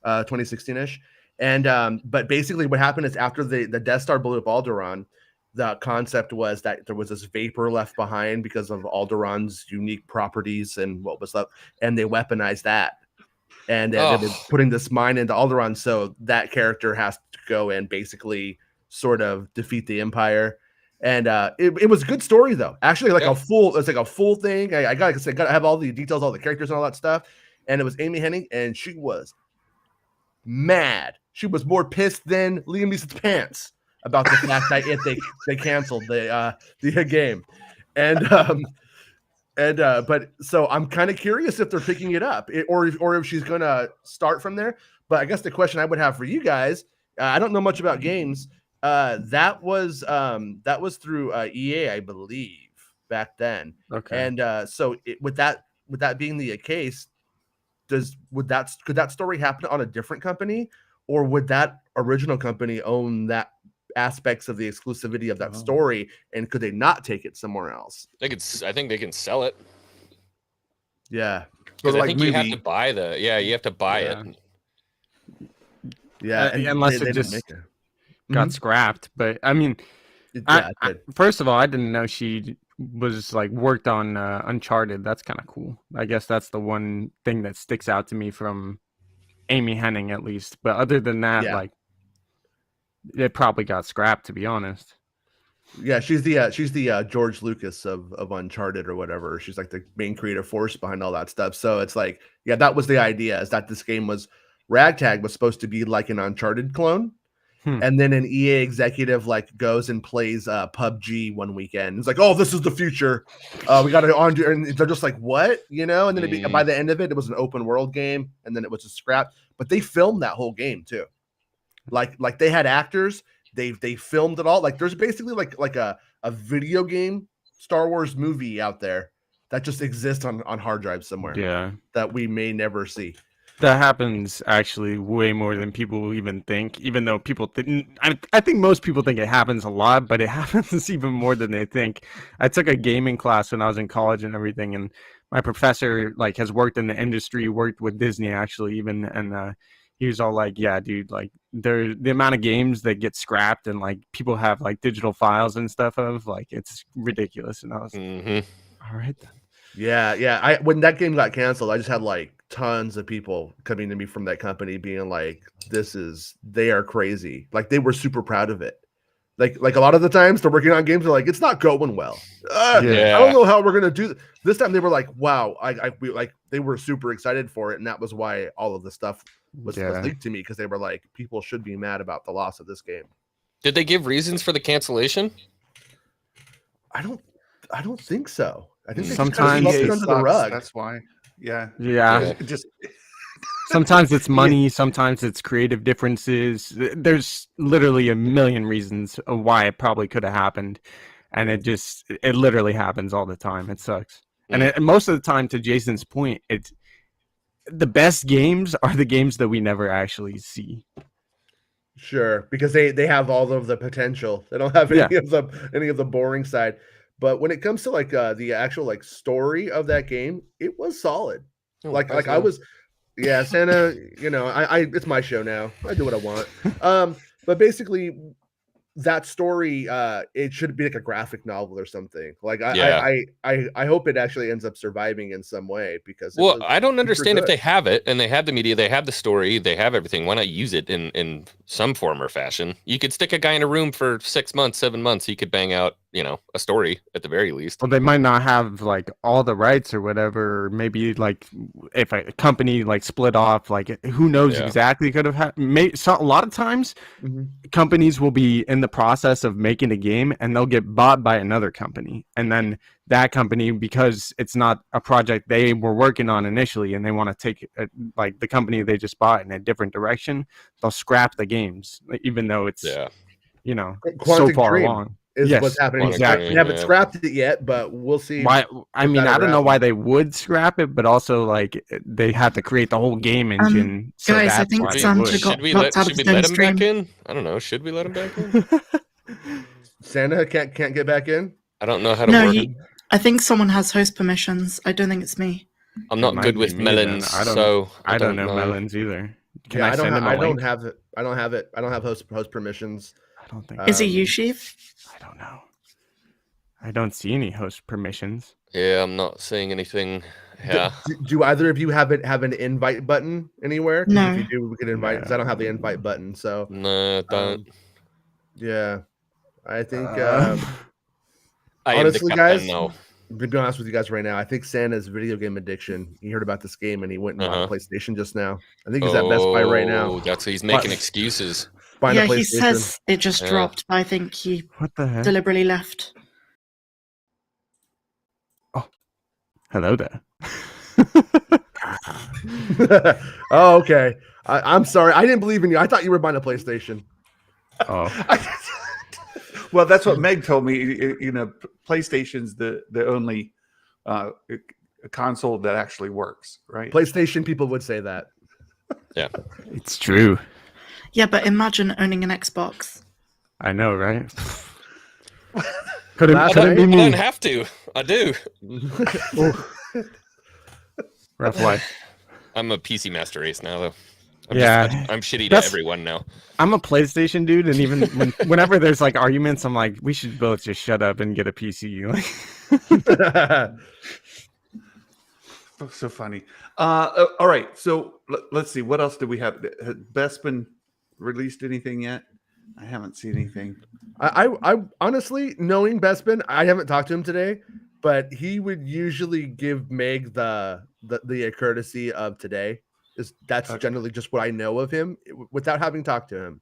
Speaker 5: 2016-ish. And but basically what happened is after the Death Star blew up Alderaan, the concept was that there was this vapor left behind because of Alderaan's unique properties and what was left, and they weaponized that. And they're putting this mine into Alderaan, so that character has to go and basically sort of defeat the Empire. And it was a good story though. Actually, like it's like a full thing. I gotta have all the details, all the characters and all that stuff. And it was Amy Hennig, and she was mad. She was more pissed than Liam Neeson's pants about the fact that they canceled the game, but so I'm kind of curious if they're picking it up or if she's gonna start from there. But I guess the question I would have for you guys, I don't know much about games. That was through EA, I believe, back then.
Speaker 3: Okay,
Speaker 5: and so with that being the case. Could that story happen on a different company, or would that original company own that aspects of the exclusivity of that story, and could they not take it somewhere else?
Speaker 2: I think they can sell it.
Speaker 5: Yeah,
Speaker 2: because I think you have to buy you have to buy it.
Speaker 5: Yeah,
Speaker 3: unless it just got scrapped. But I mean, first of all, I didn't know she was like worked on Uncharted. That's kind of cool. I guess that's the one thing that sticks out to me from Amy Hennig, at least. But other than that, like it probably got scrapped, to be honest.
Speaker 5: Yeah, she's the George Lucas of Uncharted or whatever. She's like the main creative force behind all that stuff. So it's like, that was the idea, is that this game Ragtag was supposed to be like an Uncharted clone. And then an EA executive goes and plays PUBG one weekend. It's like, oh, this is the future. We got to undo, and they're just like, what, And then by the end of it, it was an open world game, and then it was a scrap. But they filmed that whole game too. Like they had actors. They filmed it all. Like there's basically like a video game Star Wars movie out there that just exists on hard drive somewhere.
Speaker 3: Yeah,
Speaker 5: that we may never see.
Speaker 3: That happens actually way more than people even think. Even though people think, I think most people think it happens a lot, but it happens even more than they think. I took a gaming class when I was in college and everything, and my professor like has worked in the industry, worked with Disney actually even, and he was all like, "Yeah, dude, like the amount of games that get scrapped and like people have like digital files and stuff of like it's ridiculous." And I was like, all right then.
Speaker 5: Yeah. When that game got canceled, I just had like tons of people coming to me from that company being like, they are crazy. Like they were super proud of it. Like a lot of the times they're working on games, they're like, it's not going well. I don't know how we're gonna do this time. They were like, wow, they were super excited for it, and that was why all of the stuff was leaked to me, because they were like, people should be mad about the loss of this game.
Speaker 2: Did they give reasons for the cancellation?
Speaker 5: I don't think so. I think
Speaker 3: sometimes
Speaker 5: they just kind of under the rug.
Speaker 1: That's why. Yeah.
Speaker 3: Just sometimes it's money, sometimes it's creative differences. There's literally a million reasons of why it probably could have happened, and it literally happens all the time. It sucks. And most of the time, to Jason's point, it's the best games are the games that we never actually see.
Speaker 5: Sure, because they have all of the potential. They don't have any of the boring side. But when it comes to like the actual like story of that game, it was solid. I was, Santa, I it's my show now. I do what I want. But basically that story, it should be like a graphic novel or something. Like I hope it actually ends up surviving in some way, because
Speaker 2: I don't understand if they have it and they have the media, they have the story, they have everything. Why not use it in some form or fashion? You could stick a guy in a room for 6 months, 7 months. He could bang out, a story at the very least. Well,
Speaker 3: they might not have like all the rights or whatever. Or maybe like if a company like split off, like who knows exactly could have happened. So a lot of times companies will be in the process of making a game and they'll get bought by another company, and then that company, because it's not a project they were working on initially and they want to take like the company they just bought in a different direction, they'll scrap the games even though it's so far along
Speaker 5: is what's happening.
Speaker 3: Exactly.
Speaker 5: We haven't scrapped it yet, but we'll see.
Speaker 3: Why? I don't know why they would scrap it, but also like they have to create the whole game engine.
Speaker 4: So guys, I think Santa got locked out of the
Speaker 2: let him back in? I don't know. Should we let him back in?
Speaker 5: Santa can't get back in?
Speaker 2: I don't know how to work it.
Speaker 4: I think someone has host permissions. I don't think it's me.
Speaker 2: I'm not good with melons, so
Speaker 3: I don't know melons either. Can I send him a link?
Speaker 5: I don't have it. I don't have host permissions.
Speaker 3: I don't think.
Speaker 4: Is it you, Sheiv?
Speaker 3: I don't know. I don't see any host permissions.
Speaker 2: Yeah, I'm not seeing anything. Yeah.
Speaker 5: Do either of you have an invite button anywhere?
Speaker 4: No.
Speaker 5: If you do, we can invite, because I don't have the invite button. So
Speaker 2: no, don't.
Speaker 5: Yeah, I think.
Speaker 2: Honestly,
Speaker 5: guys, to be honest with you guys right now, I think Santa's video game addiction. He heard about this game and he went and bought a PlayStation just now. I think he's at Best Buy right now.
Speaker 2: He's making excuses.
Speaker 4: He says it just dropped. I think he deliberately left.
Speaker 3: Oh, hello there.
Speaker 5: Oh, okay. I'm sorry. I didn't believe in you. I thought you were buying a PlayStation.
Speaker 3: Oh.
Speaker 1: Well, that's what Meg told me. PlayStation's the only console that actually works, right?
Speaker 5: PlayStation people would say that.
Speaker 2: Yeah,
Speaker 3: it's true.
Speaker 4: Yeah, but imagine owning an Xbox.
Speaker 3: I know, right?
Speaker 2: I don't have to. I do.
Speaker 3: Rough life.
Speaker 2: I'm a PC master race now, though. I'm shitty to everyone now.
Speaker 3: I'm a PlayStation dude, and even whenever there's like arguments, I'm like, we should both just shut up and get a PC.
Speaker 1: So funny. All right, so let's see. What else do we have? Has Bespin released anything yet? I haven't seen anything.
Speaker 5: I honestly, knowing Bespin, I haven't talked to him today, but he would usually give Meg the courtesy of today. That's generally just what I know of him without having talked to him.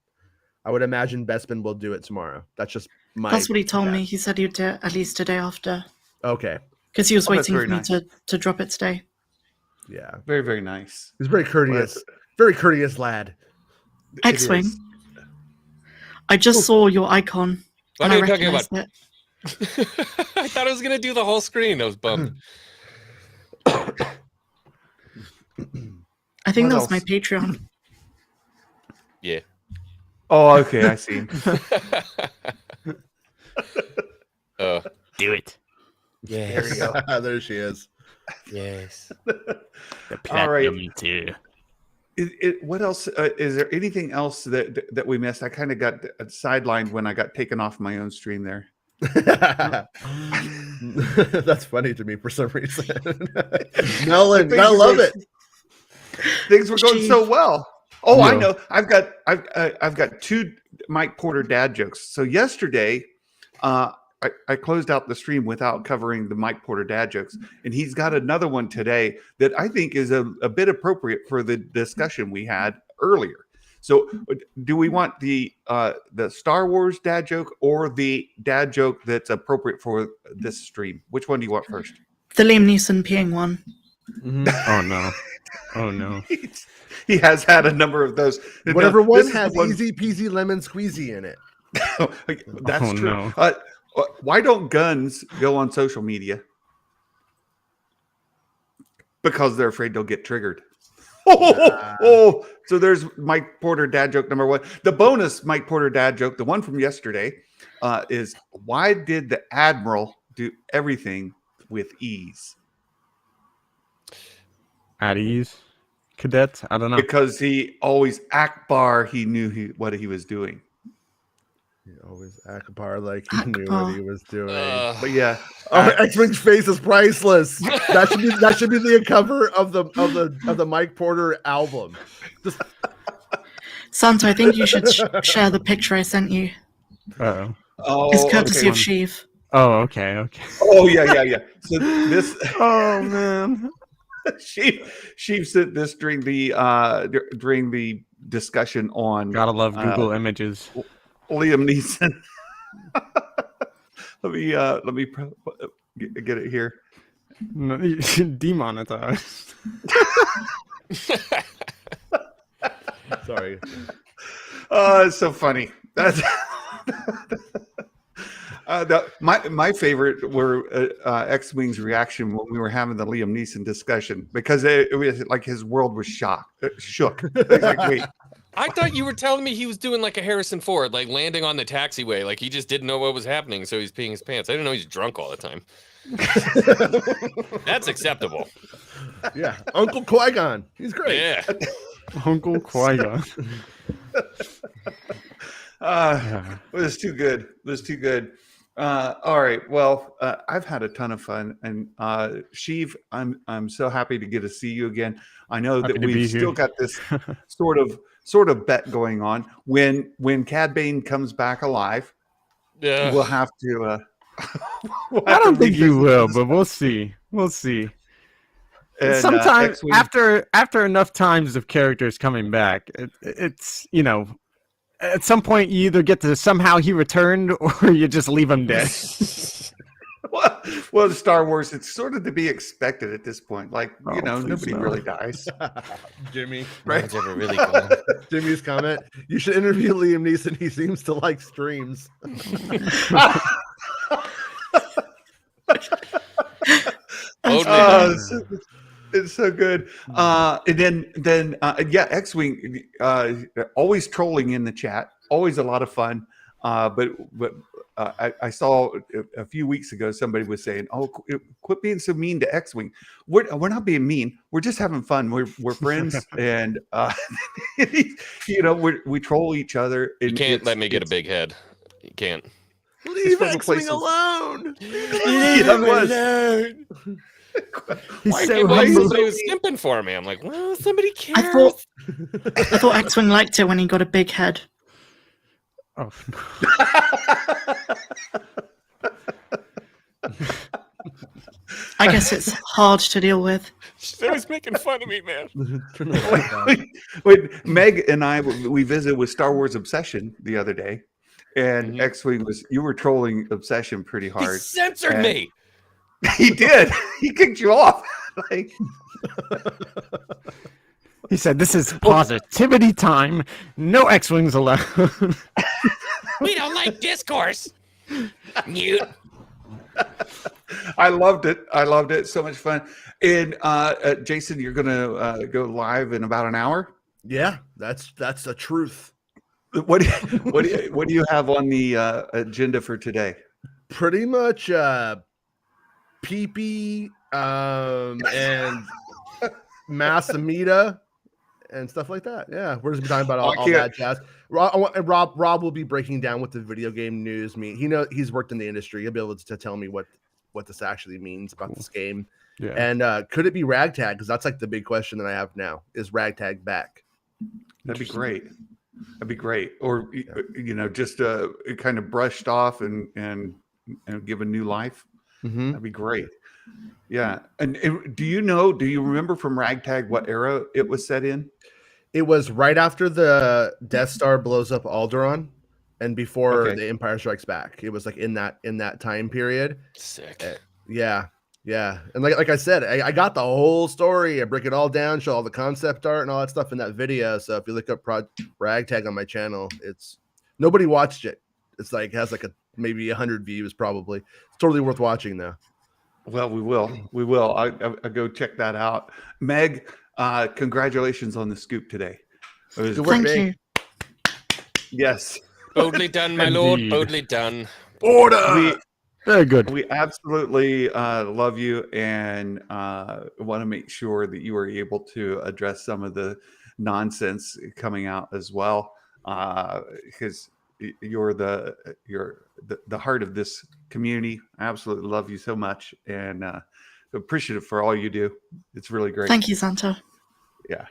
Speaker 5: I would imagine Bespin will do it tomorrow. That's just
Speaker 4: That's what he told me. He said he'd do it at least today after.
Speaker 5: Okay.
Speaker 4: Because he was waiting for me to drop it today.
Speaker 5: Yeah.
Speaker 1: Very, very nice.
Speaker 5: He's very courteous. Very courteous lad.
Speaker 4: X-Wing. I just saw your icon.
Speaker 2: What are you talking about? I thought I was going to do the whole screen. I was bummed.
Speaker 4: I think
Speaker 1: What
Speaker 4: that was
Speaker 1: else?
Speaker 4: my Patreon.
Speaker 2: Yeah.
Speaker 1: Oh, okay, I see.
Speaker 3: Do it.
Speaker 1: There we go.
Speaker 5: There she is.
Speaker 2: Yes.
Speaker 3: The
Speaker 1: All right.
Speaker 3: platinum tier.
Speaker 1: What else? Is there anything else that we missed? I kind of got sidelined when I got taken off my own stream there.
Speaker 5: That's funny to me for some reason. Melon,
Speaker 1: Things
Speaker 5: I
Speaker 1: were
Speaker 5: love
Speaker 1: going-
Speaker 5: it.
Speaker 1: Things were going so well. Oh, I
Speaker 3: Yeah.
Speaker 1: know. I've got 2 Mike Porter dad jokes. So yesterday, I closed out the stream without covering the Mike Porter dad jokes, and he's got another one today that I think is a bit appropriate for the discussion we had earlier. So, do we want the Star Wars dad joke or the dad joke that's appropriate for this stream? Which one do you want first?
Speaker 4: The Liam Neeson peeing one.
Speaker 3: Oh no. Oh no.
Speaker 1: He has had a number of those.
Speaker 5: Whatever
Speaker 1: Now,
Speaker 5: one
Speaker 1: this is
Speaker 5: has
Speaker 1: the one-
Speaker 5: easy peasy lemon squeezy in it.
Speaker 1: That's
Speaker 3: Oh,
Speaker 1: true.
Speaker 3: no.
Speaker 1: Why don't guns go on social media? Because they're afraid they'll get triggered. So there's Mike Porter dad joke number 1. The bonus Mike Porter dad joke, the one from yesterday, is why did the Admiral do everything with ease?
Speaker 3: At ease. Cadet? I don't know.
Speaker 1: Because he always Akbar, he knew what he was doing.
Speaker 5: He always Akbar like he knew what he was doing.
Speaker 1: But yeah,
Speaker 5: Oh, X-Wing's face is priceless. That should be the cover of the Mike Porter album. Just
Speaker 4: Santa, I think you should share the picture I sent you.
Speaker 3: Uh-oh.
Speaker 4: It's courtesy
Speaker 1: okay.
Speaker 4: of Sheiv.
Speaker 3: Oh, okay.
Speaker 1: Oh yeah. So this
Speaker 3: Oh man.
Speaker 1: she said this during the discussion on
Speaker 3: Gotta love Google Images.
Speaker 1: Liam Neeson. let me get it here.
Speaker 3: No, demonetized.
Speaker 5: sorry.
Speaker 1: Oh, it's so funny. That's my favorite were X-Wing's reaction when we were having the Liam Neeson discussion, because it was like his world was shook. He's like, wait.
Speaker 2: I thought you were telling me he was doing like a Harrison Ford, like landing on the taxiway, like he just didn't know what was happening, so he's peeing his pants. I didn't know he's drunk all the time. That's acceptable.
Speaker 5: Yeah, Uncle Qui-Gon. He's great.
Speaker 2: Yeah.
Speaker 3: Uncle Qui-Gon.
Speaker 1: It was too good. It was too good. All right. Well, I've had a ton of fun, and Sheiv, I'm so happy to get to see you again. I know
Speaker 3: Happy
Speaker 1: that
Speaker 3: to be
Speaker 1: we've still
Speaker 3: here.
Speaker 1: got this sort of bet going on. When Cad Bane comes back alive,
Speaker 2: Yeah.
Speaker 1: we'll have to.
Speaker 3: I don't think you will, but we'll see. We'll see.
Speaker 1: And,
Speaker 3: Sometimes
Speaker 1: X-Wing-
Speaker 3: after enough times of characters coming back, it's at some point you either get to somehow he returned or you just leave him dead.
Speaker 1: well, Star Wars, it's sort of to be expected at this point. Like,
Speaker 3: Oh, please
Speaker 1: nobody
Speaker 3: no.
Speaker 1: really dies.
Speaker 5: Jimmy.
Speaker 1: Right.
Speaker 2: It's ever really gone.
Speaker 5: Jimmy's comment. You should interview Liam Neeson. He seems to like streams.
Speaker 1: It's so good. And then X-Wing always trolling in the chat, always a lot of fun. But I saw a few weeks ago somebody was saying, "Oh, quit being so mean to X-Wing." We're not being mean. We're just having fun. We're friends, and we troll each other.
Speaker 2: You can't let me get a big head. You can't.
Speaker 5: Leave
Speaker 1: from a place
Speaker 5: X-Wing
Speaker 1: of-
Speaker 5: alone.
Speaker 3: He's
Speaker 2: I
Speaker 3: so
Speaker 2: can't believe
Speaker 3: humble.
Speaker 2: somebody was simping for me. I'm like, well, somebody cares.
Speaker 4: I thought X-Wing liked it when he got a big head.
Speaker 3: Oh.
Speaker 4: I guess it's hard to deal with.
Speaker 2: They was making fun of me, man.
Speaker 1: When Meg and I we visited with Star Wars Obsession the other day, and X-Wing you were trolling Obsession pretty
Speaker 2: He
Speaker 1: hard.
Speaker 2: censored
Speaker 1: And-
Speaker 2: me.
Speaker 1: He did. He kicked you off. Like,
Speaker 3: He said, "This is positivity time. No X-Wings allowed."
Speaker 2: We don't like discourse. Mute.
Speaker 1: I loved it. I loved it. So much fun. And Jason, you're gonna go live in about an hour.
Speaker 5: Yeah, that's the truth.
Speaker 1: What do you have on the agenda for today?
Speaker 5: Pretty much pee-pee and mass Amedda and stuff like that. Yeah, we're just be talking about all that jazz. Rob will be breaking down what the video game news mean. He's worked in the industry. He'll be able to tell me what this actually means about this game.
Speaker 3: Yeah.
Speaker 5: And could it be ragtag? Because that's like the big question that I have now. Is ragtag back?
Speaker 1: That'd be great. That'd be great. Or just kind of brushed off and give a new life.
Speaker 5: Mm-hmm.
Speaker 1: That'd be great. Yeah. And do you remember from ragtag what era it was set in?
Speaker 5: It was right after the Death Star blows up Alderaan and before the Empire Strikes Back. It was like in that time period.
Speaker 2: Sick.
Speaker 5: Yeah. And like I said, I got the whole story. I break it all down, show all the concept art and all that stuff in that video. So if you look up ragtag on my channel, nobody watched it. It's like has like maybe 100 views probably. It's totally worth watching though.
Speaker 1: Well, we will. I go check that out. Meg, congratulations on the scoop today.
Speaker 4: Thank you.
Speaker 1: Yes.
Speaker 2: Boldly done, my lord. Boldly done.
Speaker 5: Order.
Speaker 3: Very good.
Speaker 1: We absolutely love you and want to make sure that you are able to address some of the nonsense coming out as well, because you're the heart of this community. I absolutely love you so much and appreciative for all you do. It's really great.
Speaker 4: Thank you, Santa.
Speaker 1: Yeah.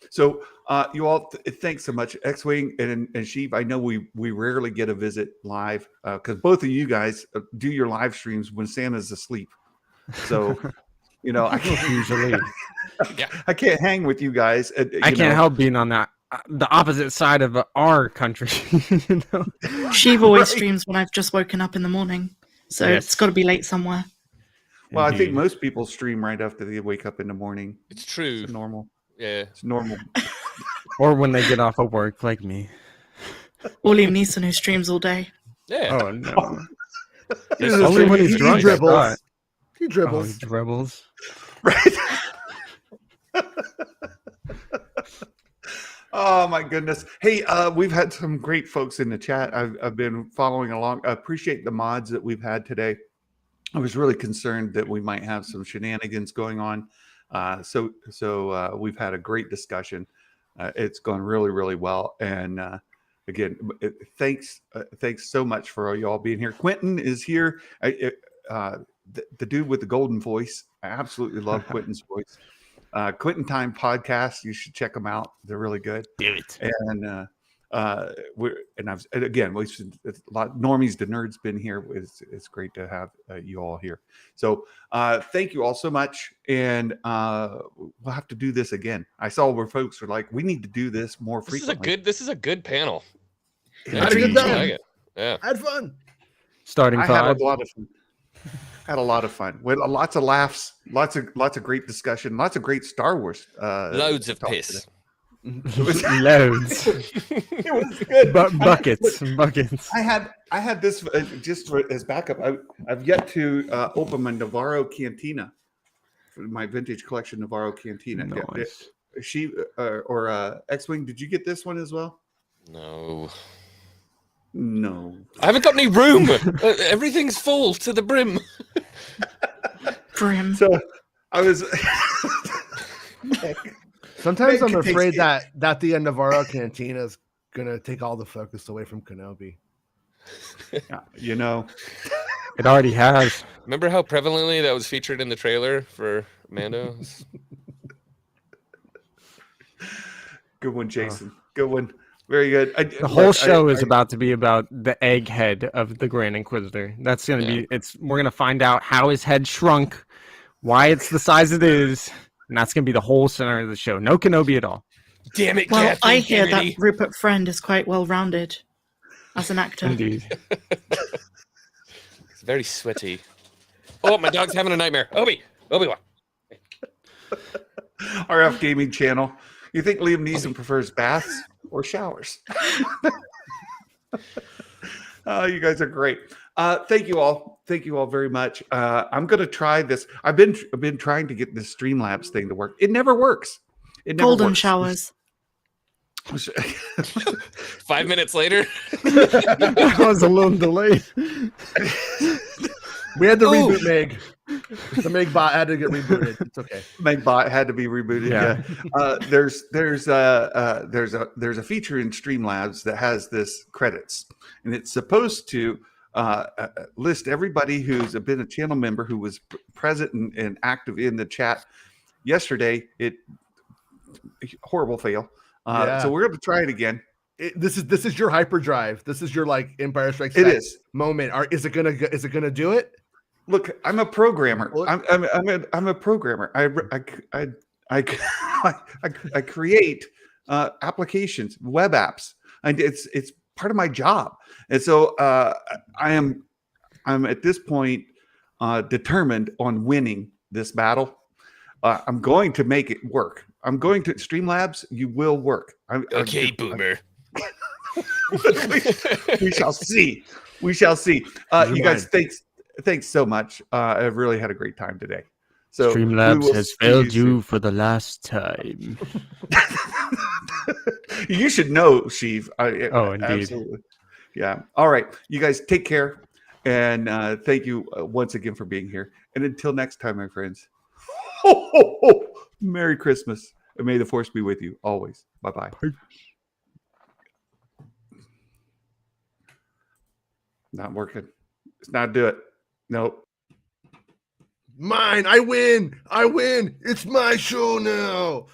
Speaker 1: So you all, thanks so much, X-Wing and Sheiv. I know we rarely get a visit live because both of you guys do your live streams when Santa's asleep. So, I can't
Speaker 3: Usually.
Speaker 1: I can't hang with you guys.
Speaker 3: I can't help being on the opposite side of our country.
Speaker 4: Sheiv always streams when I've just woken up in the morning. So it's got to be late somewhere.
Speaker 1: Well, I think most people stream right after they wake up in the morning.
Speaker 2: It's true.
Speaker 1: It's normal.
Speaker 2: Yeah.
Speaker 1: It's normal.
Speaker 3: Or when they get off of work, like me.
Speaker 4: Or Liam Neeson, who streams all day.
Speaker 2: Yeah.
Speaker 3: Oh, no.
Speaker 5: Only when he's drunk.
Speaker 3: Dribbles.
Speaker 5: He dribbles.
Speaker 3: Oh, he dribbles.
Speaker 1: Right. Oh my goodness. Hey, we've had some great folks in the chat. I've been following along. I appreciate the mods that we've had today. I was really concerned that we might have some shenanigans going on. So we've had a great discussion. It's gone really, really well. And again, thanks so much for all y'all being here. Quentin is here. The dude with the golden voice. I absolutely love Quentin's voice. Quentin Time podcast. You should check them out. They're really good.
Speaker 3: Do it.
Speaker 1: And we should a lot. Normies the Nerd's been here. It's great to have you all here. So thank you all so much, and we'll have to do this again. I saw where folks are like, we need to do this more frequently.
Speaker 2: This is a good panel.
Speaker 5: I had a good time.
Speaker 2: I like it. Yeah,
Speaker 5: I had fun.
Speaker 3: Starting
Speaker 1: I
Speaker 3: five.
Speaker 1: had a lot of fun. Had a lot of fun with lots of laughs, lots of great discussion, lots of great Star Wars.
Speaker 2: loads of piss.
Speaker 3: Loads.
Speaker 1: It was good.
Speaker 3: Buckets.
Speaker 1: I had this just as backup. I've yet to open my Navarro Cantina, my vintage collection Navarro Cantina.
Speaker 3: Nice.
Speaker 1: She or X-Wing, did you get this one as well?
Speaker 2: No.
Speaker 1: I
Speaker 2: haven't got any room. Everything's full to the brim.
Speaker 4: Brim.
Speaker 1: So I was.
Speaker 5: Sometimes I'm afraid that the Navarro Cantina is gonna take all the focus away from Kenobi.
Speaker 1: You know,
Speaker 3: it already has.
Speaker 2: Remember how prevalently that was featured in the trailer for Mando?
Speaker 1: Good one, Jason. Good one. Very good.
Speaker 3: The whole show is about to be about the egghead of the Grand Inquisitor. That's going to be. We're going to find out how his head shrunk, why it's the size it is, and that's going to be the whole center of the show. No Kenobi at all.
Speaker 2: Damn it,
Speaker 4: Well,
Speaker 2: Kathleen
Speaker 4: I hear
Speaker 2: Kennedy.
Speaker 4: that Rupert Friend is quite well rounded as an actor.
Speaker 3: Indeed.
Speaker 2: It's very sweaty. Oh, my dog's having a nightmare. Obi-Wan.
Speaker 1: RF Gaming Channel. You think Liam Neeson prefers baths or showers? Oh, you guys are great. Thank you all. Thank you all very much. I'm going to try this. I've been trying to get this Streamlabs thing to work. It never works. It never
Speaker 4: Golden
Speaker 1: works.
Speaker 4: showers.
Speaker 2: 5 minutes later.
Speaker 3: That was a little delayed.
Speaker 5: We had to reboot Meg. The Meg bot had to get rebooted. It's okay.
Speaker 1: Megbot had to be rebooted.
Speaker 3: Yeah.
Speaker 1: There's a feature in Streamlabs that has this credits, and it's supposed to list everybody who's been a channel member who was present and active in the chat yesterday. Horrible fail. So we're going to try it again.
Speaker 5: This is your hyperdrive. This is your like Empire Strikes
Speaker 1: It
Speaker 5: Back
Speaker 1: is.
Speaker 5: moment. Is it gonna do it?
Speaker 1: Look, I'm a programmer. I'm a programmer. I create applications, web apps, and it's part of my job. And so I'm at this point determined on winning this battle. I'm going to make it work. I'm going to Streamlabs. You will work.
Speaker 2: Okay, boomer.
Speaker 1: We shall see. We shall see. You guys, thanks so much. I've really had a great time today. So
Speaker 3: Streamlabs has failed you for the last time.
Speaker 1: You should know, Sheiv.
Speaker 3: Indeed.
Speaker 1: Absolutely. Yeah. All right. You guys take care. And thank you once again for being here. And until next time, my friends, Merry Christmas. And may the force be with you always. Bye-bye. Not working. It's not do it. Nope.
Speaker 5: Mine. I win. It's my show now.